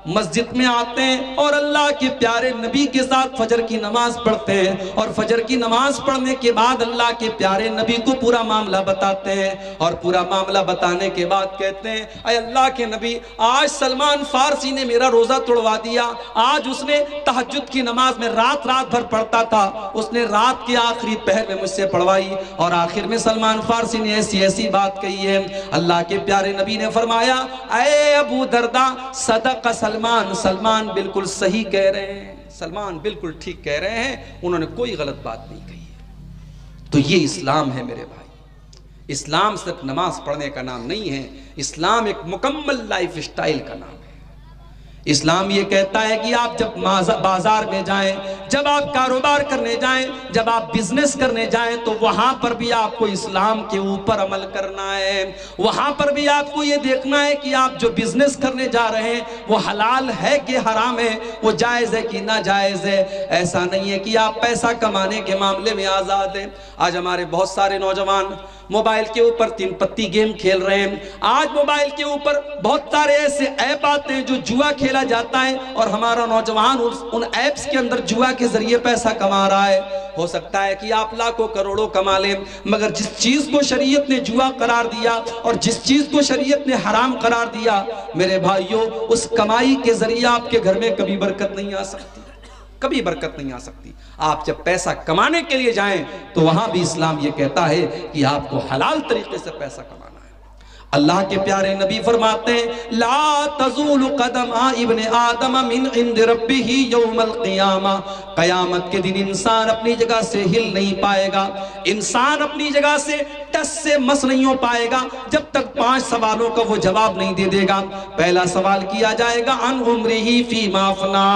S1: مسجد میں آتے ہیں اور اللہ کے پیارے نبی کے ساتھ فجر کی نماز پڑھتے ہیں، اور فجر کی نماز پڑھنے کے بعد اللہ کے پیارے نبی کو پورا معاملہ بتاتے ہیں، اور پورا معاملہ بتانے کے بعد کہتے ہیں، اے اللہ کے نبی، آج سلمان فارسی نے میرا روزہ توڑوا دیا، آج اس نے تہجد کی نماز میں رات بھر پڑھتا تھا، اس نے رات کے آخری پہر میں مجھ سے پڑھوائی، اور آخر میں سلمان فارسی نے ایسی بات کہی ہے۔ اللہ کے پیارے نبی نے فرمایا، اے ابو درداء صدق سلمان بالکل صحیح کہہ رہے ہیں، سلمان بالکل ٹھیک کہہ رہے ہیں، انہوں نے کوئی غلط بات نہیں کہی ہے۔ تو یہ اسلام ہے میرے بھائی۔ اسلام صرف نماز پڑھنے کا نام نہیں ہے، اسلام ایک مکمل لائف سٹائل کا نام ہے۔ اسلام یہ کہتا ہے کہ آپ جب بازار میں جائیں، جب آپ کاروبار کرنے جائیں، جب آپ بزنس کرنے جائیں، تو وہاں پر بھی آپ کو اسلام کے اوپر عمل کرنا ہے۔ وہاں پر بھی آپ کو یہ دیکھنا ہے کہ آپ جو بزنس کرنے جا رہے ہیں وہ حلال ہے کہ حرام ہے، وہ جائز ہے کہ ناجائز ہے۔ ایسا نہیں ہے کہ آپ پیسہ کمانے کے معاملے میں آزاد ہیں۔ آج ہمارے بہت سارے نوجوان موبائل کے اوپر 3 پتی گیم کھیل رہے ہیں۔ آج موبائل کے اوپر بہت سارے ایسے ایپ آتے ہیں جو جوا کھیلا جاتا ہے، اور ہمارا نوجوان ان ایپس کے اندر جوا کے ذریعے پیسہ کما رہا ہے۔ ہو سکتا ہے کہ آپ لاکھوں کروڑوں کما لیں، مگر جس چیز کو شریعت نے جوا قرار دیا اور جس چیز کو شریعت نے حرام قرار دیا، میرے بھائیوں، اس کمائی کے ذریعے آپ کے گھر میں کبھی برکت نہیں آ سکتی، کبھی برکت نہیں آ سکتی۔ آپ جب پیسہ کمانے کے لیے جائیں تو وہاں بھی اسلام یہ کہتا ہے کہ آپ کو حلال طریقے سے پیسہ کمانا ہے۔ اللہ کے پیارے نبی فرماتے ہیں لا تزول قدم ابن آدم من عند ربہ یوم القیامہ، قیامت کے دن انسان اپنی جگہ سے ہل نہیں پائے گا، انسان اپنی جگہ سے ٹس سے مس نہیں ہو پائے گا جب تک 5 سوالوں کا وہ جواب نہیں دے دے گا۔ پہلا سوال کیا جائے گا عن عمرہ فیما افنا،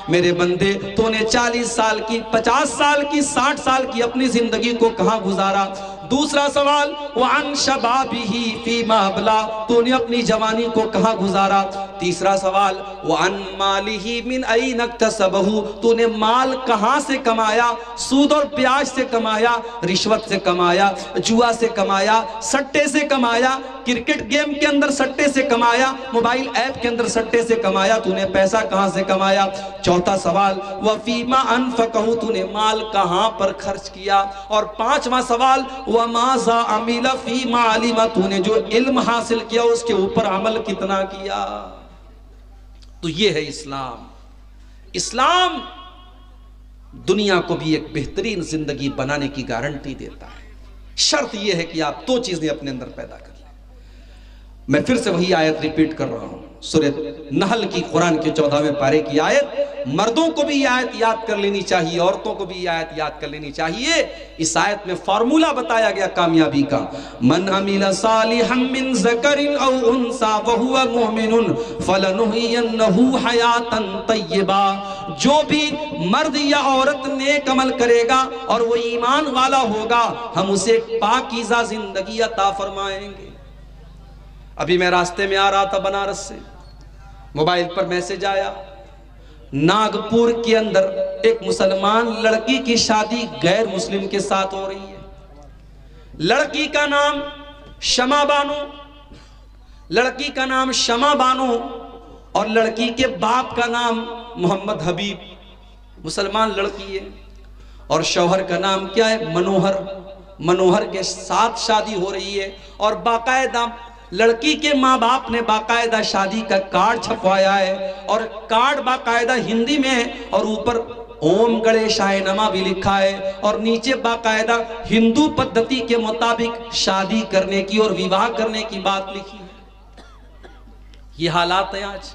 S1: میرے بندے تو نے 40 سال کی، 50 سال کی، 60 سال کی اپنی زندگی کو کہاں گزارا؟ دوسرا سوال وعن شبابہ فیما ابلا، تو نے اپنی جوانی کو کہاں گزارا؟ تیسرا سوال وعن مالہ من این اکتسبہ، تو نے مال کہاں سے کمایا؟ سود اور بیاج سے کمایا، رشوت سے کمایا، جوا سے کمایا، سٹے سے کمایا، کرکٹ گیم کے اندر سٹے سے کمایا، موبائل ایپ کے اندر سٹے سے کمایا، تو نے پیسہ کہاں سے کمایا؟ چوتھا سوال وفیما انفقہ، تو نے مال کہاں پر خرچ کیا؟ اور 5واں سوال وماذا عمل فیما علم، تو نے جو علم حاصل کیا اس کے اوپر عمل کتنا کیا؟ تو یہ ہے اسلام۔ اسلام دنیا کو بھی ایک بہترین زندگی بنانے کی گارنٹی دیتا ہے۔ شرط یہ ہے کہ آپ 2 چیزیں اپنے اندر پیدا کر لیں۔ میں پھر سے وہی آیت ریپیٹ کر رہا ہوں، سورہ نحل کی قرآن کے 14ویں پارے کی آیت۔ مردوں کو بھی یہ آیت یاد کر لینی چاہیے، عورتوں کو بھی یہ آیت یاد کر لینی چاہیے۔ اس آیت میں فارمولہ بتایا گیا کامیابی کا، من عمل صالحا من ذکر او انثى وهو مؤمن فلنحيينه حیاتا طیبا، جو بھی مرد یا عورت نیک عمل کرے گا اور وہ ایمان والا ہوگا، ہم اسے ایک پاکیزہ زندگی عطا فرمائیں گے۔ ابھی میں راستے میں آ رہا تھا بنارس سے، موبائل پر میسج آیا، ناگپور کے اندر ایک مسلمان لڑکی کی شادی غیر مسلم کے ساتھ ہو رہی ہے۔ لڑکی کا نام شمع بانو، لڑکی کا نام شمع بانو اور لڑکی کے باپ کا نام محمد حبیب، مسلمان لڑکی ہے، اور شوہر کا نام کیا ہے؟ منوہر۔ منوہر کے ساتھ شادی ہو رہی ہے، اور باقاعدہ لڑکی کے ماں باپ نے باقاعدہ شادی کا کارڈ چھپوایا ہے، اور کارڈ باقاعدہ ہندی میں ہے، اور اوپر اوم گڑیشائے نمہ بھی لکھا ہے، اور نیچے باقاعدہ ہندو پدھتی کے مطابق شادی کرنے کی اور ویواہ کرنے کی بات لکھی ہے۔ یہ حالات ہیں آج،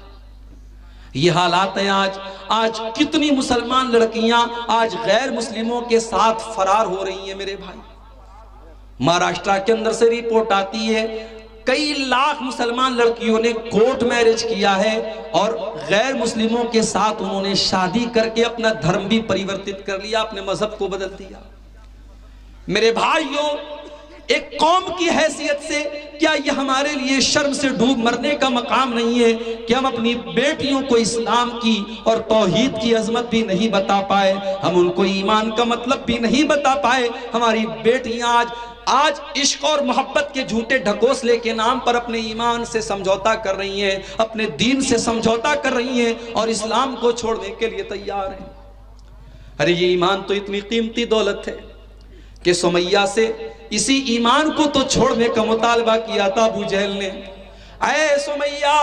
S1: یہ حالات ہیں آج۔ آج کتنی مسلمان لڑکیاں آج غیر مسلموں کے ساتھ فرار ہو رہی ہیں میرے بھائی۔ مہاراشٹرا کے اندر سے رپورٹ آتی ہے کئی لاکھ مسلمان لڑکیوں نے کورٹ میرج کیا ہے، اور غیر مسلموں کے ساتھ انہوں نے شادی کر کے اپنا دھرم بھی پریورتت کر لیا، اپنے مذہب کو بدل دیا۔ میرے بھائیوں، ایک قوم کی حیثیت سے کیا یہ ہمارے لیے شرم سے ڈوب مرنے کا مقام نہیں ہے کہ ہم اپنی بیٹیوں کو اسلام کی اور توحید کی عظمت بھی نہیں بتا پائے، ہم ان کو ایمان کا مطلب بھی نہیں بتا پائے؟ ہماری بیٹیاں آج عشق اور محبت کے جھوٹے ڈھکوسلے کے نام پر اپنے ایمان سے سمجھوتا کر رہی ہیں، اپنے دین سے سمجھوتا کر رہی ہیں، اور اسلام کو چھوڑنے کے لیے تیار ہیں۔ ارے یہ ایمان تو اتنی قیمتی دولت ہے کہ سمیہ سے اسی ایمان کو تو چھوڑنے کا مطالبہ کیا تھا ابو جہل نے۔ اے سمیہ،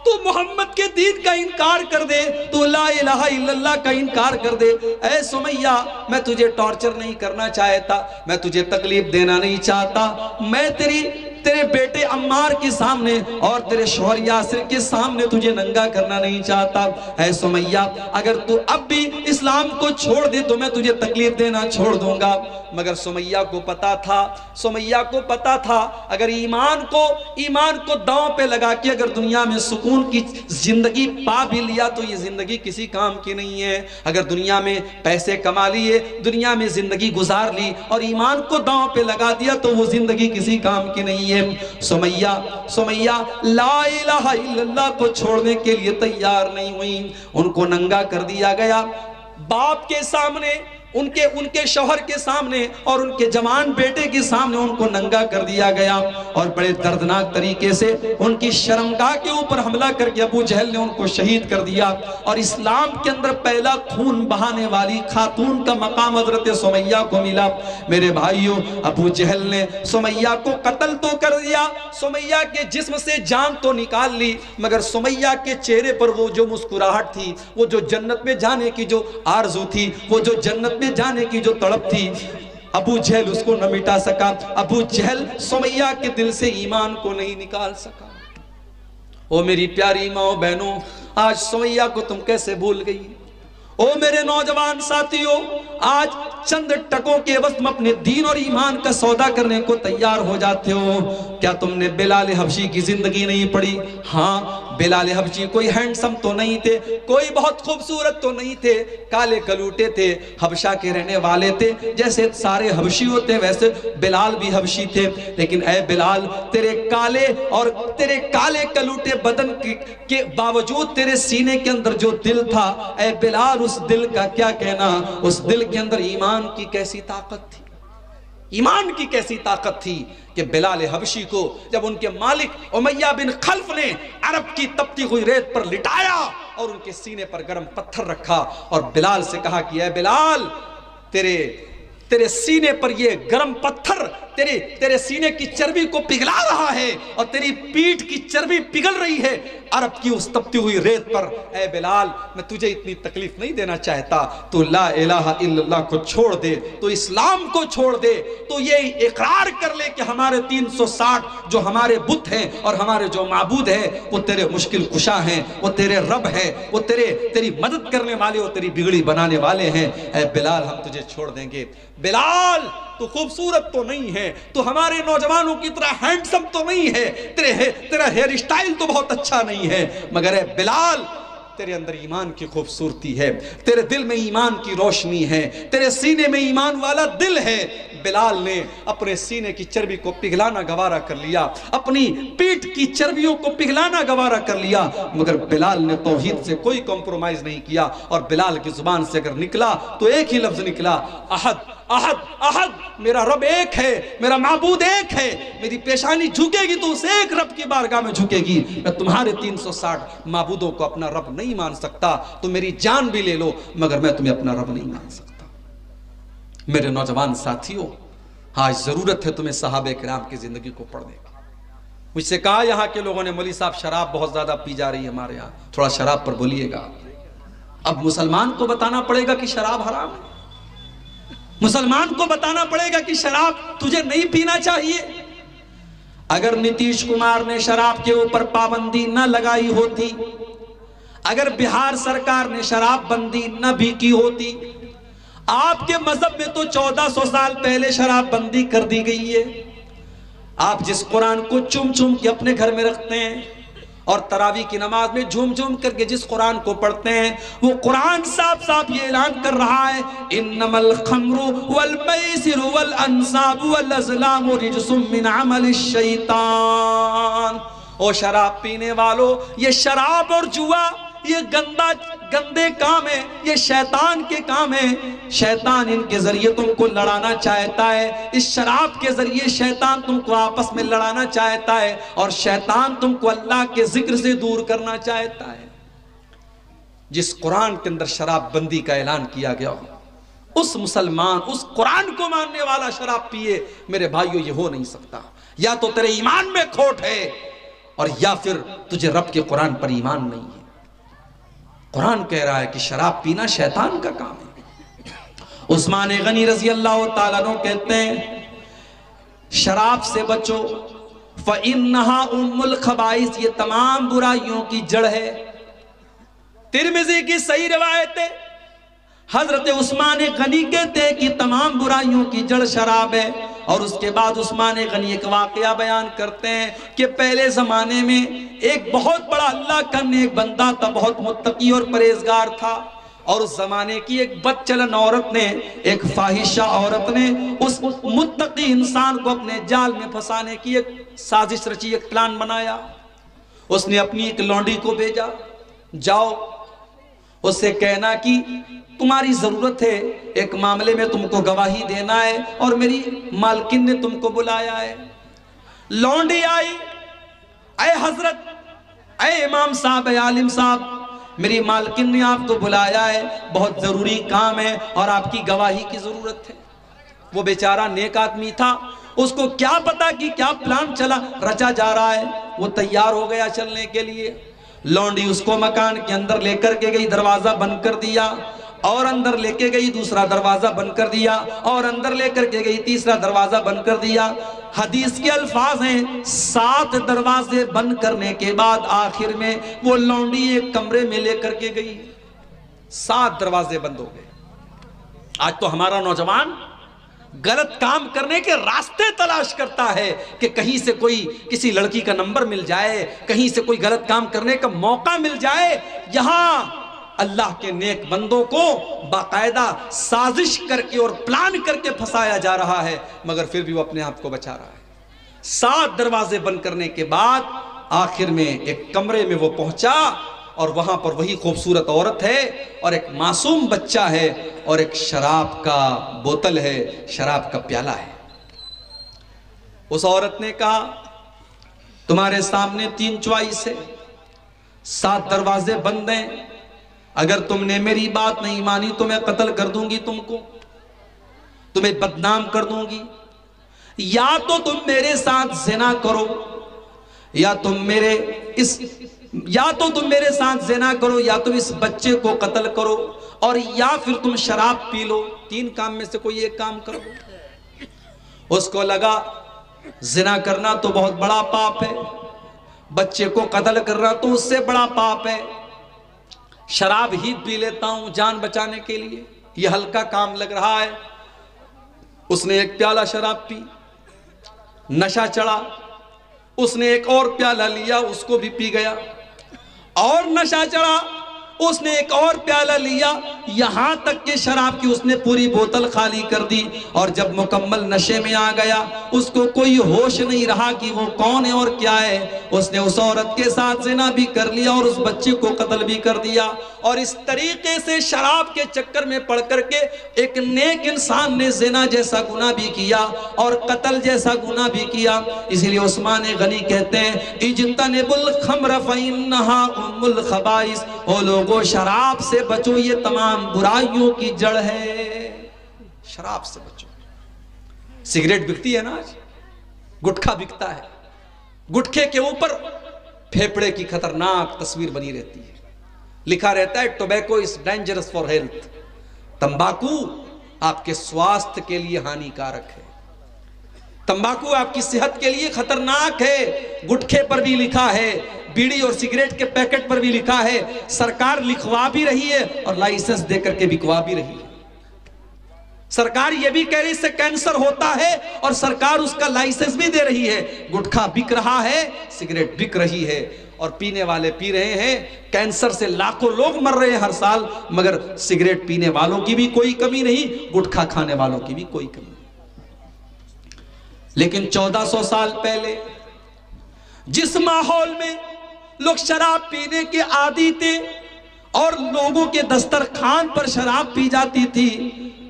S1: تو محمد کے دین کا انکار کر دے، تو لا الہ الا اللہ کا انکار کر دے۔ اے سمیہ، میں تجھے ٹارچر نہیں کرنا چاہتا، میں تجھے تکلیف دینا نہیں چاہتا، میں تیرے بیٹے عمار کے سامنے اور تیرے شوہر یاسر کے سامنے تجھے ننگا کرنا نہیں چاہتا۔ اے سمیہ اگر تو اب بھی اسلام کو چھوڑ دے تو میں تجھے تکلیف دینا چھوڑ دوں گا۔ مگر سمیہ کو پتا تھا اگر ایمان کو داؤں پہ لگا کے اگر دنیا میں سکون کی زندگی پا بھی لیا تو یہ زندگی کسی کام کی نہیں ہے۔ اگر دنیا میں پیسے کما لیے، دنیا میں زندگی گزار لی اور ایمان کو داؤں پہ لگا دیا تو وہ زندگی کسی کام کی نہیں ہے۔ سمیہ لا الہ الا اللہ کو چھوڑنے کے لیے تیار نہیں ہوئی، ان کو ننگا کر دیا گیا، باپ کے سامنے، ان کے شوہر کے سامنے اور ان کے جوان بیٹے کے سامنے ان کو ننگا کر دیا گیا، اور بڑے دردناک طریقے سے ان کی شرمگاہ کے اوپر حملہ کر کے ابو جہل نے ان کو شہید کر دیا۔ اور اسلام کے اندر پہلا خون بہانے والی خاتون کا مقام حضرت سمیہ کو ملا۔ میرے بھائیوں، ابو جہل نے سمیہ کو قتل تو کر دیا، سمیہ کے جسم سے جان تو نکال لی، مگر سمیہ کے چہرے پر وہ جو مسکراہٹ تھی، وہ جو جنت میں جانے کی جو آرزو تھی، وہ جو جنت میں جانے کی جو تڑپ تھی، ابو جہل اس کو نہ مٹا سکا۔ ابو جہل سمیہ کے دل سے ایمان کو نہیں نکال سکا۔ او میری پیاری ماں بہنوں، آج سمیہ کو تم کیسے بھول گئی؟ او میرے نوجوان ساتھیوں، آج چند ٹکوں کے وقت میں اپنے دین اور ایمان کا سودا کرنے کو تیار ہو جاتے ہو۔ کیا تم نے بلال حبشی کی زندگی نہیں پڑھی؟ ہاں، بلال حبشی کوئی ہینڈسم تو نہیں تھے، کوئی بہت خوبصورت تو نہیں تھے، کالے کلوٹے تھے، حبشہ کے رہنے والے تھے، جیسے سارے حبشی ہوتے ویسے بلال بھی حبشی تھے۔ لیکن اے بلال، تیرے کالے کلوٹے بدن کے باوجود تیرے سینے کے اندر جو دل تھا، اے بلال اس دل کا کیا کہنا، اس دل کے اندر ایمان کی کیسی طاقت تھی، ایمان کی کیسی طاقت تھی کہ بلال حبشی کو جب ان کے مالک امیہ بن خلف نے عرب کی تپتی ہوئی ریت پر لٹایا اور ان کے سینے پر گرم پتھر رکھا اور بلال سے کہا کہ اے بلال، تیرے سینے پر یہ گرم پتھر تیرے سینے کی چربی کو پگھلا رہا ہے اور تیری پیٹھ کی چربی پگھل رہی ہے عرب کی اس تپتی ہوئی ریت پر۔ اے بلال، میں تجھے اتنی تکلیف نہیں دینا چاہتا، تو لا الہ الا اللہ کو چھوڑ دے، تو اسلام کو چھوڑ دے، تو یہ اقرار کر لے کہ ہمارے 360 جو ہمارے بت ہیں اور ہمارے جو معبود ہیں وہ تیرے مشکل کشا ہیں، وہ تیرے رب ہیں، وہ تیری مدد کرنے والے اور تیری بگڑی بنانے والے ہیں۔ اے بلال، ہم تجھے چھوڑ دیں گے۔ بلال، تو خوبصورت تو نہیں ہے، تو ہمارے نوجوانوں کی طرح ہینڈسم تو نہیں ہے، تیرا ہیئر اسٹائل تو بہت اچھا نہیں ہے، مگر اے بلال، تیرے اندر ایمان کی خوبصورتی ہے، تیرے دل میں ایمان کی روشنی ہے، تیرے سینے میں ایمان والا دل ہے۔ بلال نے اپنے سینے کی چربی کو پگھلانا گوارا کر لیا، اپنی پیٹھ کی چربیوں کو پگھلانا گوارا کر لیا، مگر بلال نے توحید سے کوئی کمپرومائز نہیں کیا، اور بلال کی زبان سے اگر نکلا تو ایک ہی لفظ نکلا، احد احد احد، میرا رب ایک ہے، میرا معبود ایک ہے، میری پیشانی جھکے گی تو اس ایک رب کی بارگاہ میں جھکے گی، میں تمہارے 360 معبودوں کو اپنا رب نہیں مان سکتا، تو میری جان بھی لے لو مگر میں تمہیں اپنا رب نہیں مان سکتا۔ میرے نوجوان ساتھیوں، آج ضرورت ہے تمہیں صحابہ کرام کی زندگی کو پڑھنے کی۔ مجھ سے کہا یہاں کے لوگوں نے، مولوی صاحب شراب بہت زیادہ پی جا رہی ہے ہمارے یہاں، تھوڑا شراب پر بولیے گا۔ اب مسلمان کو بتانا پڑے گا کہ شراب حرام ہے، مسلمان کو بتانا پڑے گا کہ شراب تجھے نہیں پینا چاہیے۔ اگر نتیش کمار نے شراب کے اوپر پابندی نہ لگائی ہوتی، اگر بہار سرکار نے شراب بندی نہ بھی کی ہوتی، آپ کے مذہب میں تو 1400 سال پہلے شراب بندی کر دی گئی ہے۔ آپ جس قرآن کو چوم چوم کے اپنے گھر میں رکھتے ہیں اور تراویح کی نماز میں جھوم جھوم کر کے جس قرآن کو پڑھتے ہیں، وہ قرآن صاف صاف یہ اعلان کر رہا ہے، انما الخمر والمیسر والانصاب والازلام رجس من عمل الشیطان۔ او شراب پینے والو، یہ شراب اور جوا یہ گندے کام ہے، یہ شیطان کے کام ہے۔ شیطان ان کے ذریعے تم کو لڑانا چاہتا ہے، اس شراب کے ذریعے شیطان تم کو آپس میں لڑانا چاہتا ہے، اور شیطان تم کو اللہ کے ذکر سے دور کرنا چاہتا ہے۔ جس قرآن کے اندر شراب بندی کا اعلان کیا گیا ہو، اس مسلمان، اس قرآن کو ماننے والا شراب پیے، میرے بھائیو یہ ہو نہیں سکتا۔ یا تو تیرے ایمان میں کھوٹ ہے، اور یا پھر تجھے رب کے قرآن پر ایمان نہیں ہے۔ قرآن کہہ رہا ہے کہ شراب پینا شیطان کا کام ہے۔ عثمان غنی رضی اللہ تعالیٰ عنہ کہتے ہیں، شراب سے بچو فَإِنَّهَا أُمُّ الْخَبَائِثِ، یہ تمام برائیوں کی جڑ ہے۔ ترمذی کی صحیح روایت ہے، حضرت عثمان غنی کہتے ہیں کہ تمام برائیوں کی جڑ شراب ہے۔ اور اس کے بعد عثمان غنی ایک واقعہ بیان کرتے ہیں کہ پہلے زمانے میں ایک بہت بڑا اللہ کا نیک بندہ تھا، بہت متقی اور پرہیزگار تھا، اور اس زمانے کی ایک بد چلن عورت نے، ایک فاحشہ عورت نے اس متقی انسان کو اپنے جال میں پھنسانے کی ایک سازش رچی، ایک پلان بنایا۔ اس نے اپنی ایک لونڈی کو بھیجا، جاؤ اس سے کہنا کہ تمہاری ضرورت ہے، ایک معاملے میں تم کو گواہی دینا ہے اور میری مالکن نے تم کو بلایا ہے۔ لونڈی آئی، اے حضرت، اے امام صاحب، اے عالم صاحب، میری مالکن نے آپ کو بلایا ہے، بہت ضروری کام ہے اور آپ کی گواہی کی ضرورت ہے۔ وہ بیچارہ نیک آدمی تھا، اس کو کیا پتا کہ کیا پلان چلا رچا جا رہا ہے، وہ تیار ہو گیا چلنے کے لیے۔ لونڈی اس کو مکان کے اندر لے کر کے گئی، دروازہ بند کر دیا، اور اندر لے کے گئی، دوسرا دروازہ بند کر دیا، اور اندر لے کر کے گئی، تیسرا دروازہ بند کر دیا۔ حدیث کے الفاظ ہیں 7 دروازے بند کرنے کے بعد آخر میں وہ لونڈی ایک کمرے میں لے کر کے گئی، 7 دروازے بند ہو گئے۔ آج تو ہمارا نوجوان غلط کام کرنے کے راستے تلاش کرتا ہے کہ کہیں سے کوئی کسی لڑکی کا نمبر مل جائے، کہیں سے کوئی غلط کام کرنے کا موقع مل جائے۔ یہاں اللہ کے نیک بندوں کو باقاعدہ سازش کر کے اور پلان کر کے پھنسایا جا رہا ہے، مگر پھر بھی وہ اپنے آپ کو بچا رہا ہے۔ 7 دروازے بند کرنے کے بعد آخر میں ایک کمرے میں وہ پہنچا، اور وہاں پر وہی خوبصورت عورت ہے، اور ایک معصوم بچہ ہے، اور ایک شراب کا بوتل ہے، شراب کا پیالہ ہے۔ اس عورت نے کہا تمہارے سامنے 3 چوائس ہے، 7 دروازے بند ہیں، اگر تم نے میری بات نہیں مانی تو میں قتل کر دوں گی، تم کو تمہیں بدنام کر دوں گی، یا تو تم میرے ساتھ زنا کرو، یا تم میرے ساتھ زنا کرو، یا تم اس بچے کو قتل کرو، اور یا پھر تم شراب پی لو، 3 کام میں سے کوئی ایک کام کرو۔ اس کو لگا زنا کرنا تو بہت بڑا پاپ ہے، بچے کو قتل کرنا تو اس سے بڑا پاپ ہے، شراب ہی پی لیتا ہوں جان بچانے کے لیے، یہ ہلکا کام لگ رہا ہے۔ اس نے ایک پیالہ شراب پی، نشہ چڑھا، اس نے ایک اور پیالہ لیا، اس کو بھی پی گیا، اور نشہ چڑھا، اس نے ایک اور پیالہ لیا، یہاں تک کہ شراب کی اس نے پوری بوتل خالی کر دی، اور جب مکمل نشے میں آ گیا، اس کو کوئی ہوش نہیں رہا کہ وہ کون ہے اور کیا ہے۔ اس نے اس عورت کے ساتھ زنا بھی کر لیا اور اس بچے کو قتل بھی کر دیا، اور اس طریقے سے شراب کے چکر میں پڑ کر کے ایک نیک انسان نے زنا جیسا گناہ بھی کیا اور قتل جیسا گناہ بھی کیا۔ اسی لیے عثمان غنی کہتے ہیں اجتنبوا الخمر فإنها أم الخبائث، او لوگو شراب سے بچو، یہ تمام برائیوں کی جڑ ہے، شراب سے بچو۔ سگریٹ بکتی ہے نا آج، گٹکھا بکتا ہے، گٹکھے کے اوپر پھیپڑے کی خطرناک تصویر بنی رہتی ہے، لکھا رہتا ہے tobacco is dangerous for health, تمباکو آپ کے سواستھ کے لیے ہانی کارک ہے، تمباکو آپ کی صحت کے لیے خطرناک ہے۔ گٹکھے پر بھی لکھا ہے، بیڑی اور سگریٹ کے پیکٹ پر بھی لکھا ہے، سرکار لکھوا بھی رہی ہے اور لائسنس دے کر کے بکوا بھی رہی ہے۔ سرکار یہ بھی کہہ رہی اس سے کینسر ہوتا ہے اور سرکار اس کا لائسنس بھی دے رہی ہے۔ گٹکھا بک رہا ہے، سگریٹ بک رہی ہے، اور پینے والے پی رہے ہیں۔ کینسر سے لاکھوں لوگ مر رہے ہیں ہر سال، مگر سگریٹ پینے والوں کی بھی کوئی کمی نہیں، گٹکھا کھانے والوں کی بھی کوئی کمی نہیں۔ لیکن 1400 سال پہلے جس ماحول میں لوگ شراب پینے کے عادی تھے اور لوگوں کے دسترخوان پر شراب پی جاتی تھی،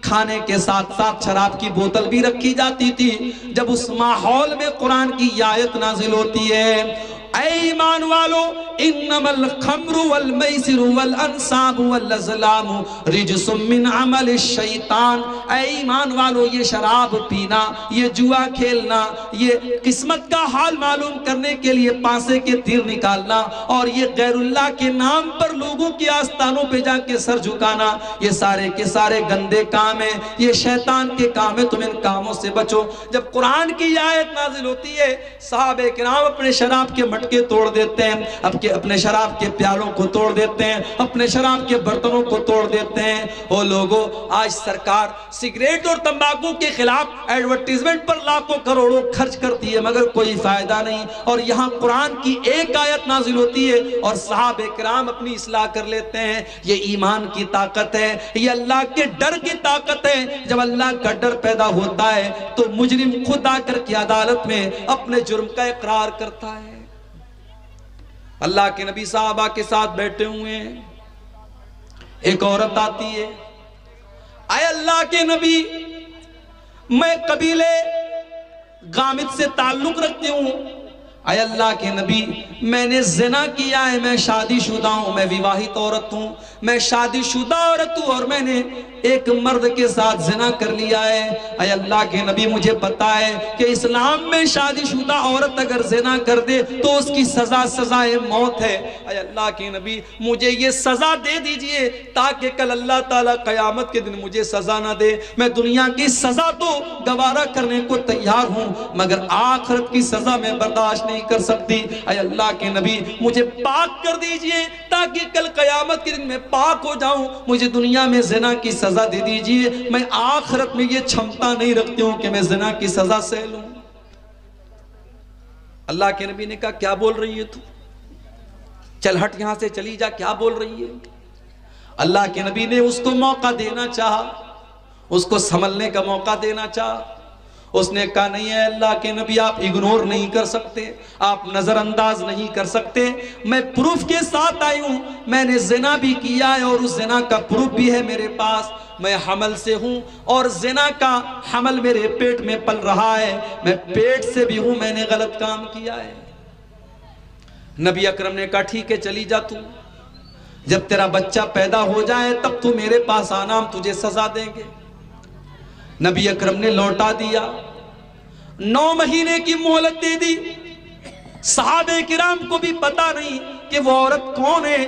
S1: کھانے کے ساتھ ساتھ شراب کی بوتل بھی رکھی جاتی تھی، جب اس ماحول میں قرآن کی یہ آیت نازل ہوتی ہے اے ایمان والو انما الخمر والمیسر والانصاب والازلام رجس من عمل الشیطان، اے ایمان والو یہ شراب پینا، یہ جوا کھیلنا، یہ قسمت کا حال معلوم کرنے کے لیے پانسے کے تیر نکالنا، اور یہ غیر اللہ کے نام پر لوگوں کی آستانوں پہ جا کے سر جھکانا، یہ سارے کے سارے گندے کام کام ہے، یہ شیطان کے کام ہے، تم ان کاموں سے بچو۔ جب قرآن کی آیت نازل ہوتی ہے، صحابہ کرام اپنے شراب کے مٹکے توڑ دیتے ہیں، اپنے شراب کے پیالوں کو توڑ دیتے ہیں، اپنے شراب کے برتنوں کو توڑ دیتے ہیں۔ او لوگوں، آج سرکار سگریٹ اور تمباکو کے خلاف ایڈورٹیزمنٹ پر لاکھوں کروڑوں خرچ کرتی ہے، مگر کوئی فائدہ نہیں۔ اور یہاں قرآن کی ایک آیت نازل ہوتی ہے اور صحابہ کرام اپنی اصلاح کر لیتے ہیں۔ یہ ایمان کی طاقت ہے، یہ اللہ کے ڈر کی طاقت ہے۔ جب اللہ کا ڈر پیدا ہوتا ہے تو مجرم خود آ کر کے عدالت میں اپنے جرم کا اقرار کرتا ہے۔ اللہ کے نبی صحابہ کے ساتھ بیٹھے ہوئے ہیں، ایک عورت آتی ہے، اے اللہ کے نبی، میں قبیلے غامد سے تعلق رکھتی ہوں، اے اللہ کے نبی میں نے زنا کیا ہے، میں شادی شدہ ہوں، میں وواہت عورت ہوں، میں شادی شدہ عورت ہوں اور میں نے ایک مرد کے ساتھ زنا کر لیا ہے۔ اے اللہ کے نبی مجھے پتا ہے کہ اسلام میں شادی شدہ عورت اگر زنا کر دے تو اس کی سزائے موت ہے۔ اے اللہ کے نبی مجھے یہ سزا دے دیجئے تاکہ کل اللہ تعالیٰ قیامت کے دن مجھے سزا نہ دے۔ میں دنیا کی سزا تو گوارا کرنے کو تیار ہوں مگر آخرت کی سزا میں برداشت نہیں کر سکتی۔ اے اللہ کے نبی مجھے پاک کر دیجئے تاکہ کل قیامت کے دن میں پاک ہو جاؤں، مجھے دنیا میں زنا کی سزا دے دیجئے، میں آخرت میں یہ چھمتا نہیں رکھتی ہوں کہ میں زنا کی سزا سہ لوں۔ اللہ کے نبی نے کہا کیا بول رہی ہے تو؟ چل ہٹ یہاں سے، چلی جا، کیا بول رہی ہے؟ اللہ کے نبی نے اس کو موقع دینا چاہا، اس کو سنبھلنے کا موقع دینا چاہا۔ اس نے کہا نہیں ہے اللہ کے نبی، آپ اگنور نہیں کر سکتے، آپ نظر انداز نہیں کر سکتے، میں پروف کے ساتھ آئی ہوں، میں نے زنا بھی کیا ہے اور اس زنا کا پروف بھی ہے میرے پاس، میں حمل سے ہوں اور زنا کا حمل میرے پیٹ میں پل رہا ہے، میں پیٹ سے بھی ہوں، میں نے غلط کام کیا ہے۔ نبی اکرم نے کہا ٹھیک ہے چلی جا تو، جب تیرا بچہ پیدا ہو جائے تب تو میرے پاس آنا، ہم تجھے سزا دیں گے۔ نبی اکرم نے لوٹا دیا، 9 مہینے کی مہلت دے دی۔ صحابہ کرام کو بھی پتا نہیں کہ وہ عورت کون ہے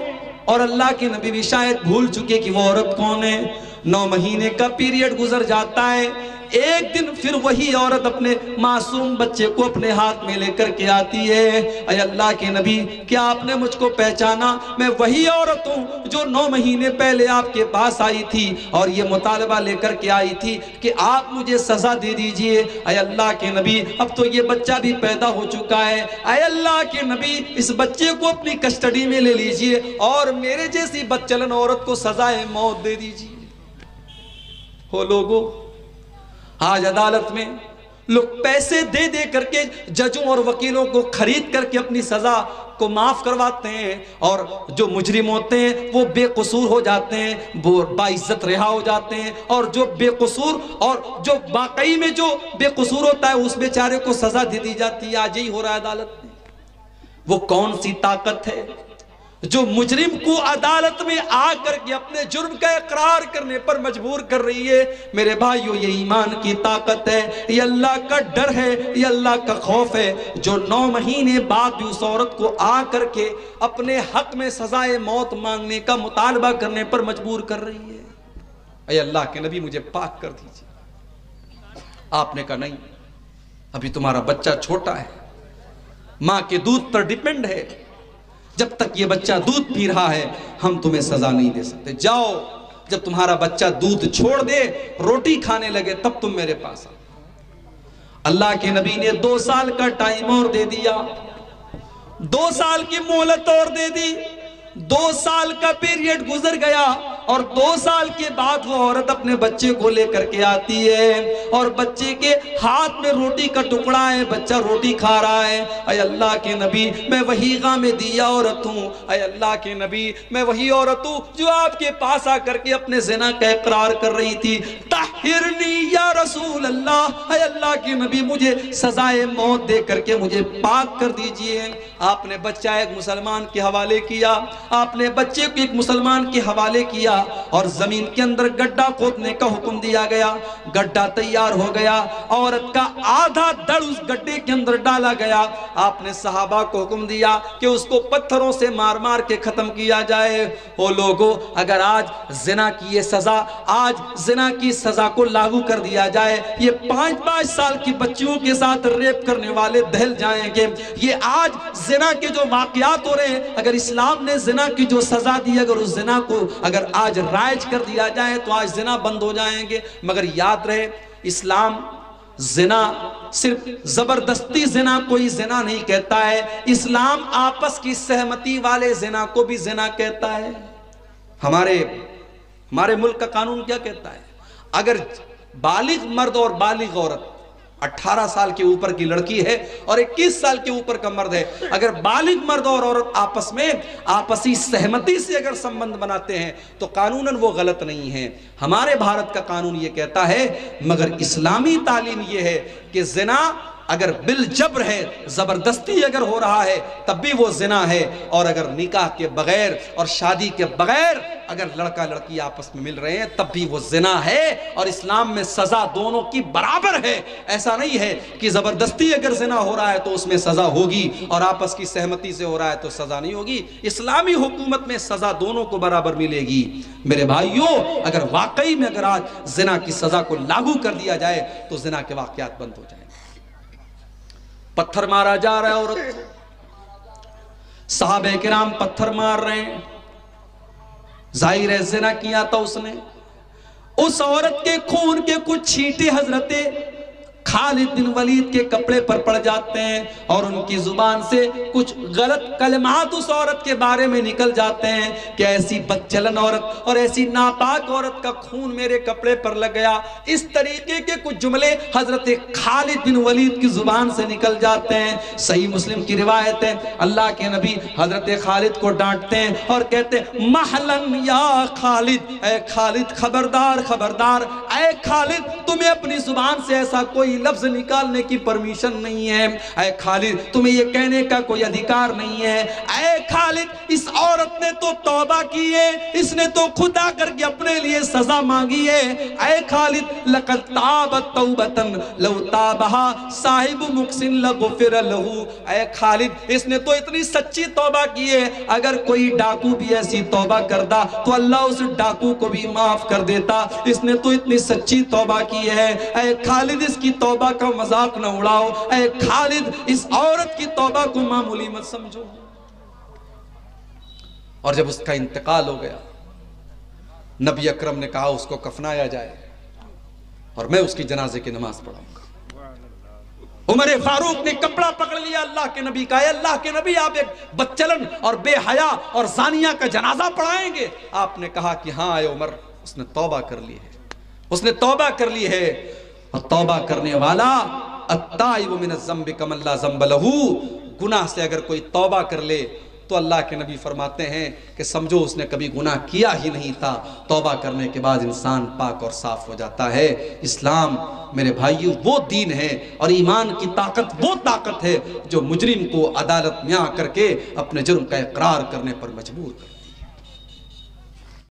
S1: اور اللہ کے نبی بھی شاید بھول چکے کہ وہ عورت کون ہے۔ 9 مہینے کا پیریڈ گزر جاتا ہے، ایک دن پھر وہی عورت اپنے معصوم بچے کو اپنے ہاتھ میں لے کر کے آتی ہے۔ اے اللہ کے نبی کیا آپ نے مجھ کو پہچانا؟ میں وہی عورت ہوں جو 9 مہینے پہلے آپ کے پاس آئی تھی اور یہ مطالبہ لے کر کے آئی تھی کہ آپ مجھے سزا دے دیجئے۔ اے اللہ کے نبی اب تو یہ بچہ بھی پیدا ہو چکا ہے، اے اللہ کے نبی اس بچے کو اپنی کسٹڈی میں لے لیجئے اور میرے جیسی بدچلن عورت کو سزائے موت دے دیجئے۔ ہو لوگوں، آج عدالت میں لوگ پیسے دے دے کر کے ججوں اور وکیلوں کو خرید کر کے اپنی سزا کو معاف کرواتے ہیں، اور جو مجرم ہوتے ہیں وہ بے قصور ہو جاتے ہیں، وہ باعزت رہا ہو جاتے ہیں، اور جو بے قصور اور جو واقعی میں جو بے قصور ہوتا ہے اس بیچارے کو سزا دے دی جاتی ہے۔ آج یہی ہو رہا ہے عدالت میں۔ وہ کون سی طاقت ہے جو مجرم کو عدالت میں آ کر کے اپنے جرم کا اقرار کرنے پر مجبور کر رہی ہے؟ میرے بھائیو یہ ایمان کی طاقت ہے، یہ اللہ کا ڈر ہے، یہ اللہ کا خوف ہے جو 9 مہینے بعد بھی اس عورت کو آ کر کے اپنے حق میں سزائے موت مانگنے کا مطالبہ کرنے پر مجبور کر رہی ہے۔ اے اللہ کے نبی مجھے پاک کر دیجئے۔ آپ نے کہا نہیں، ابھی تمہارا بچہ چھوٹا ہے، ماں کے دودھ پر ڈیپینڈ ہے، جب تک یہ بچہ دودھ پی رہا ہے ہم تمہیں سزا نہیں دے سکتے، جاؤ جب تمہارا بچہ دودھ چھوڑ دے، روٹی کھانے لگے، تب تم میرے پاس آؤ۔ اللہ کے نبی نے 2 سال کا ٹائم اور دے دیا، 2 سال کی مہلت اور دے دی۔ 2 سال کا پیریڈ گزر گیا اور 2 سال کے بعد وہ عورت اپنے بچے کو لے کر کے آتی ہے اور بچے کے ہاتھ میں روٹی کا ٹکڑا ہے، بچہ روٹی کھا رہا ہے۔ اے اللہ کے نبی میں وہی غامدیہ عورت ہوں، اے اللہ کے نبی میں وہی عورت ہوں جو آپ کے پاس آ کر کے اپنے زنا کا اقرار کر رہی تھی۔ تحت طہرنی یا رسول اللہ، اے اللہ کے نبی مجھے سزائے موت دے کر کے مجھے پاک کر دیجئے۔ آپ نے بچہ ایک مسلمان کے حوالے کیا، آپ نے بچے کو ایک مسلمان کے حوالے کیا اور زمین کے اندر گڈھا کھودنے کا حکم دیا گیا۔ گڈھا تیار ہو گیا، عورت کا آدھا دڑ اس گڈھے کے اندر ڈالا گیا۔ آپ نے صحابہ کو حکم دیا کہ اس کو پتھروں سے مار مار کے ختم کیا جائے۔ او لوگو، اگر آج زنا کی یہ سزا، آج زنا کی سزا کو لاگو کر دیا جائے، یہ 5 سال کی بچیوں کے ساتھ ریپ کرنے والے دہل جائیں گے۔ یہ آج زنا کے جو واقعات ہو رہے ہیں، اگر اسلام نے زنا کی جو سزا دی، اگر اس زنا کو اگر آج رائج کر دیا جائے تو آج زنا بند ہو جائیں گے۔ مگر یاد رہے، اسلام زنا صرف زبردستی زنا کوئی زنا نہیں کہتا ہے، اسلام آپس کی سہمتی والے زنا کو بھی زنا کہتا ہے۔ ہمارے ملک کا قانون کیا کہتا ہے؟ اگر بالغ مرد اور بالغ عورت، 18 سال کے اوپر کی لڑکی ہے اور 21 سال کے اوپر کا مرد ہے، اگر بالغ مرد اور عورت آپس میں آپسی سہمتی سے اگر سمبند بناتے ہیں تو قانوناً وہ غلط نہیں ہے۔ ہمارے بھارت کا قانون یہ کہتا ہے، مگر اسلامی تعلیم یہ ہے کہ زنا اگر بالجبر ہے، زبردستی اگر ہو رہا ہے تب بھی وہ زنا ہے، اور اگر نکاح کے بغیر اور شادی کے بغیر اگر لڑکا لڑکی آپس میں مل رہے ہیں تب بھی وہ زنا ہے، اور اسلام میں سزا دونوں کی برابر ہے۔ ایسا نہیں ہے کہ زبردستی اگر زنا ہو رہا ہے تو اس میں سزا ہوگی اور آپس کی سہمتی سے ہو رہا ہے تو سزا نہیں ہوگی۔ اسلامی حکومت میں سزا دونوں کو برابر ملے گی۔ میرے بھائیوں، اگر واقعی میں اگر آج زنا کی سزا کو لاگو کر دیا جائے تو زنا کے واقعات بند ہو جائیں گے۔ پتھر مارا جا رہا ہے عورت کو، صحابہ کرام پتھر مار رہے ہیں، ظاہر ہے زنا کیا تھا اس نے۔ اس عورت کے خون کے کچھ چھینٹے حضرت خالد بن ولید کے کپڑے پر پڑ جاتے ہیں اور ان کی زبان سے کچھ غلط کلمات اس عورت کے بارے میں نکل جاتے ہیں کہ ایسی بدچلن عورت اور ایسی ناپاک عورت کا خون میرے کپڑے پر لگ گیا۔ اس طریقے کے کچھ جملے حضرت خالد بن ولید کی زبان سے نکل جاتے ہیں۔ صحیح مسلم کی روایت ہے، اللہ کے نبی حضرت خالد کو ڈانٹتے ہیں اور کہتے ہیں محلن یا خالد، اے خالد خبردار خبردار، اے خالد تمہیں اپنی زبان سے ایسا کوئی لفظ نکالنے کی پرمیشن نہیں ہے، اے خالد تمہیں یہ کہنے کا کوئی ادھیکار نہیں ہے۔ اے خالد اس عورت نے تو توبہ کی ہے، اس نے تو خدا کر کے اپنے لیے سزا مانگی ہے۔ اے خالد لقد تابت توبتن لو تابہا صاحب مقسن لغفر لہو، اے خالد اس نے تو اتنی سچی توبہ کی ہے، اگر کوئی ڈاکو بھی ایسی توبہ کرتا تو اللہ اس ڈاکو کو بھی معاف کر دیتا۔ اس نے تو اتنی سچی توبہ کی ہے۔ اے خالد اس کی توبہ کا مذاق نہ اڑاؤ، اے خالد اس عورت کی توبہ کو معمولی مت سمجھو۔ اور جب اس کا انتقال ہو گیا، نبی اکرم نے کہا اس کو کفنایا جائے اور میں اس کی جنازے کی نماز پڑھاؤں گا۔ عمر فاروق نے کپڑا پکڑ لیا اللہ کے نبی کا، اے اللہ کے نبی آپ ایک بدچلن اور بے حیا اور زانیہ کا جنازہ پڑھائیں گے؟ آپ نے کہا کہ ہاں اے عمر، اس نے توبہ کر لی ہے، اس نے توبہ کر لی ہے، اور توبہ کرنے والا التائب من الذنب کمن لا ذنب لہ، گناہ سے اگر کوئی توبہ کر لے تو اللہ کے نبی فرماتے ہیں کہ سمجھو اس نے کبھی گناہ کیا ہی نہیں تھا۔ توبہ کرنے کے بعد انسان پاک اور صاف ہو جاتا ہے۔ اسلام میرے بھائیو وہ دین ہے، اور ایمان کی طاقت وہ طاقت ہے جو مجرم کو عدالت میں آ کر کے اپنے جرم کا اقرار کرنے پر مجبور کرے۔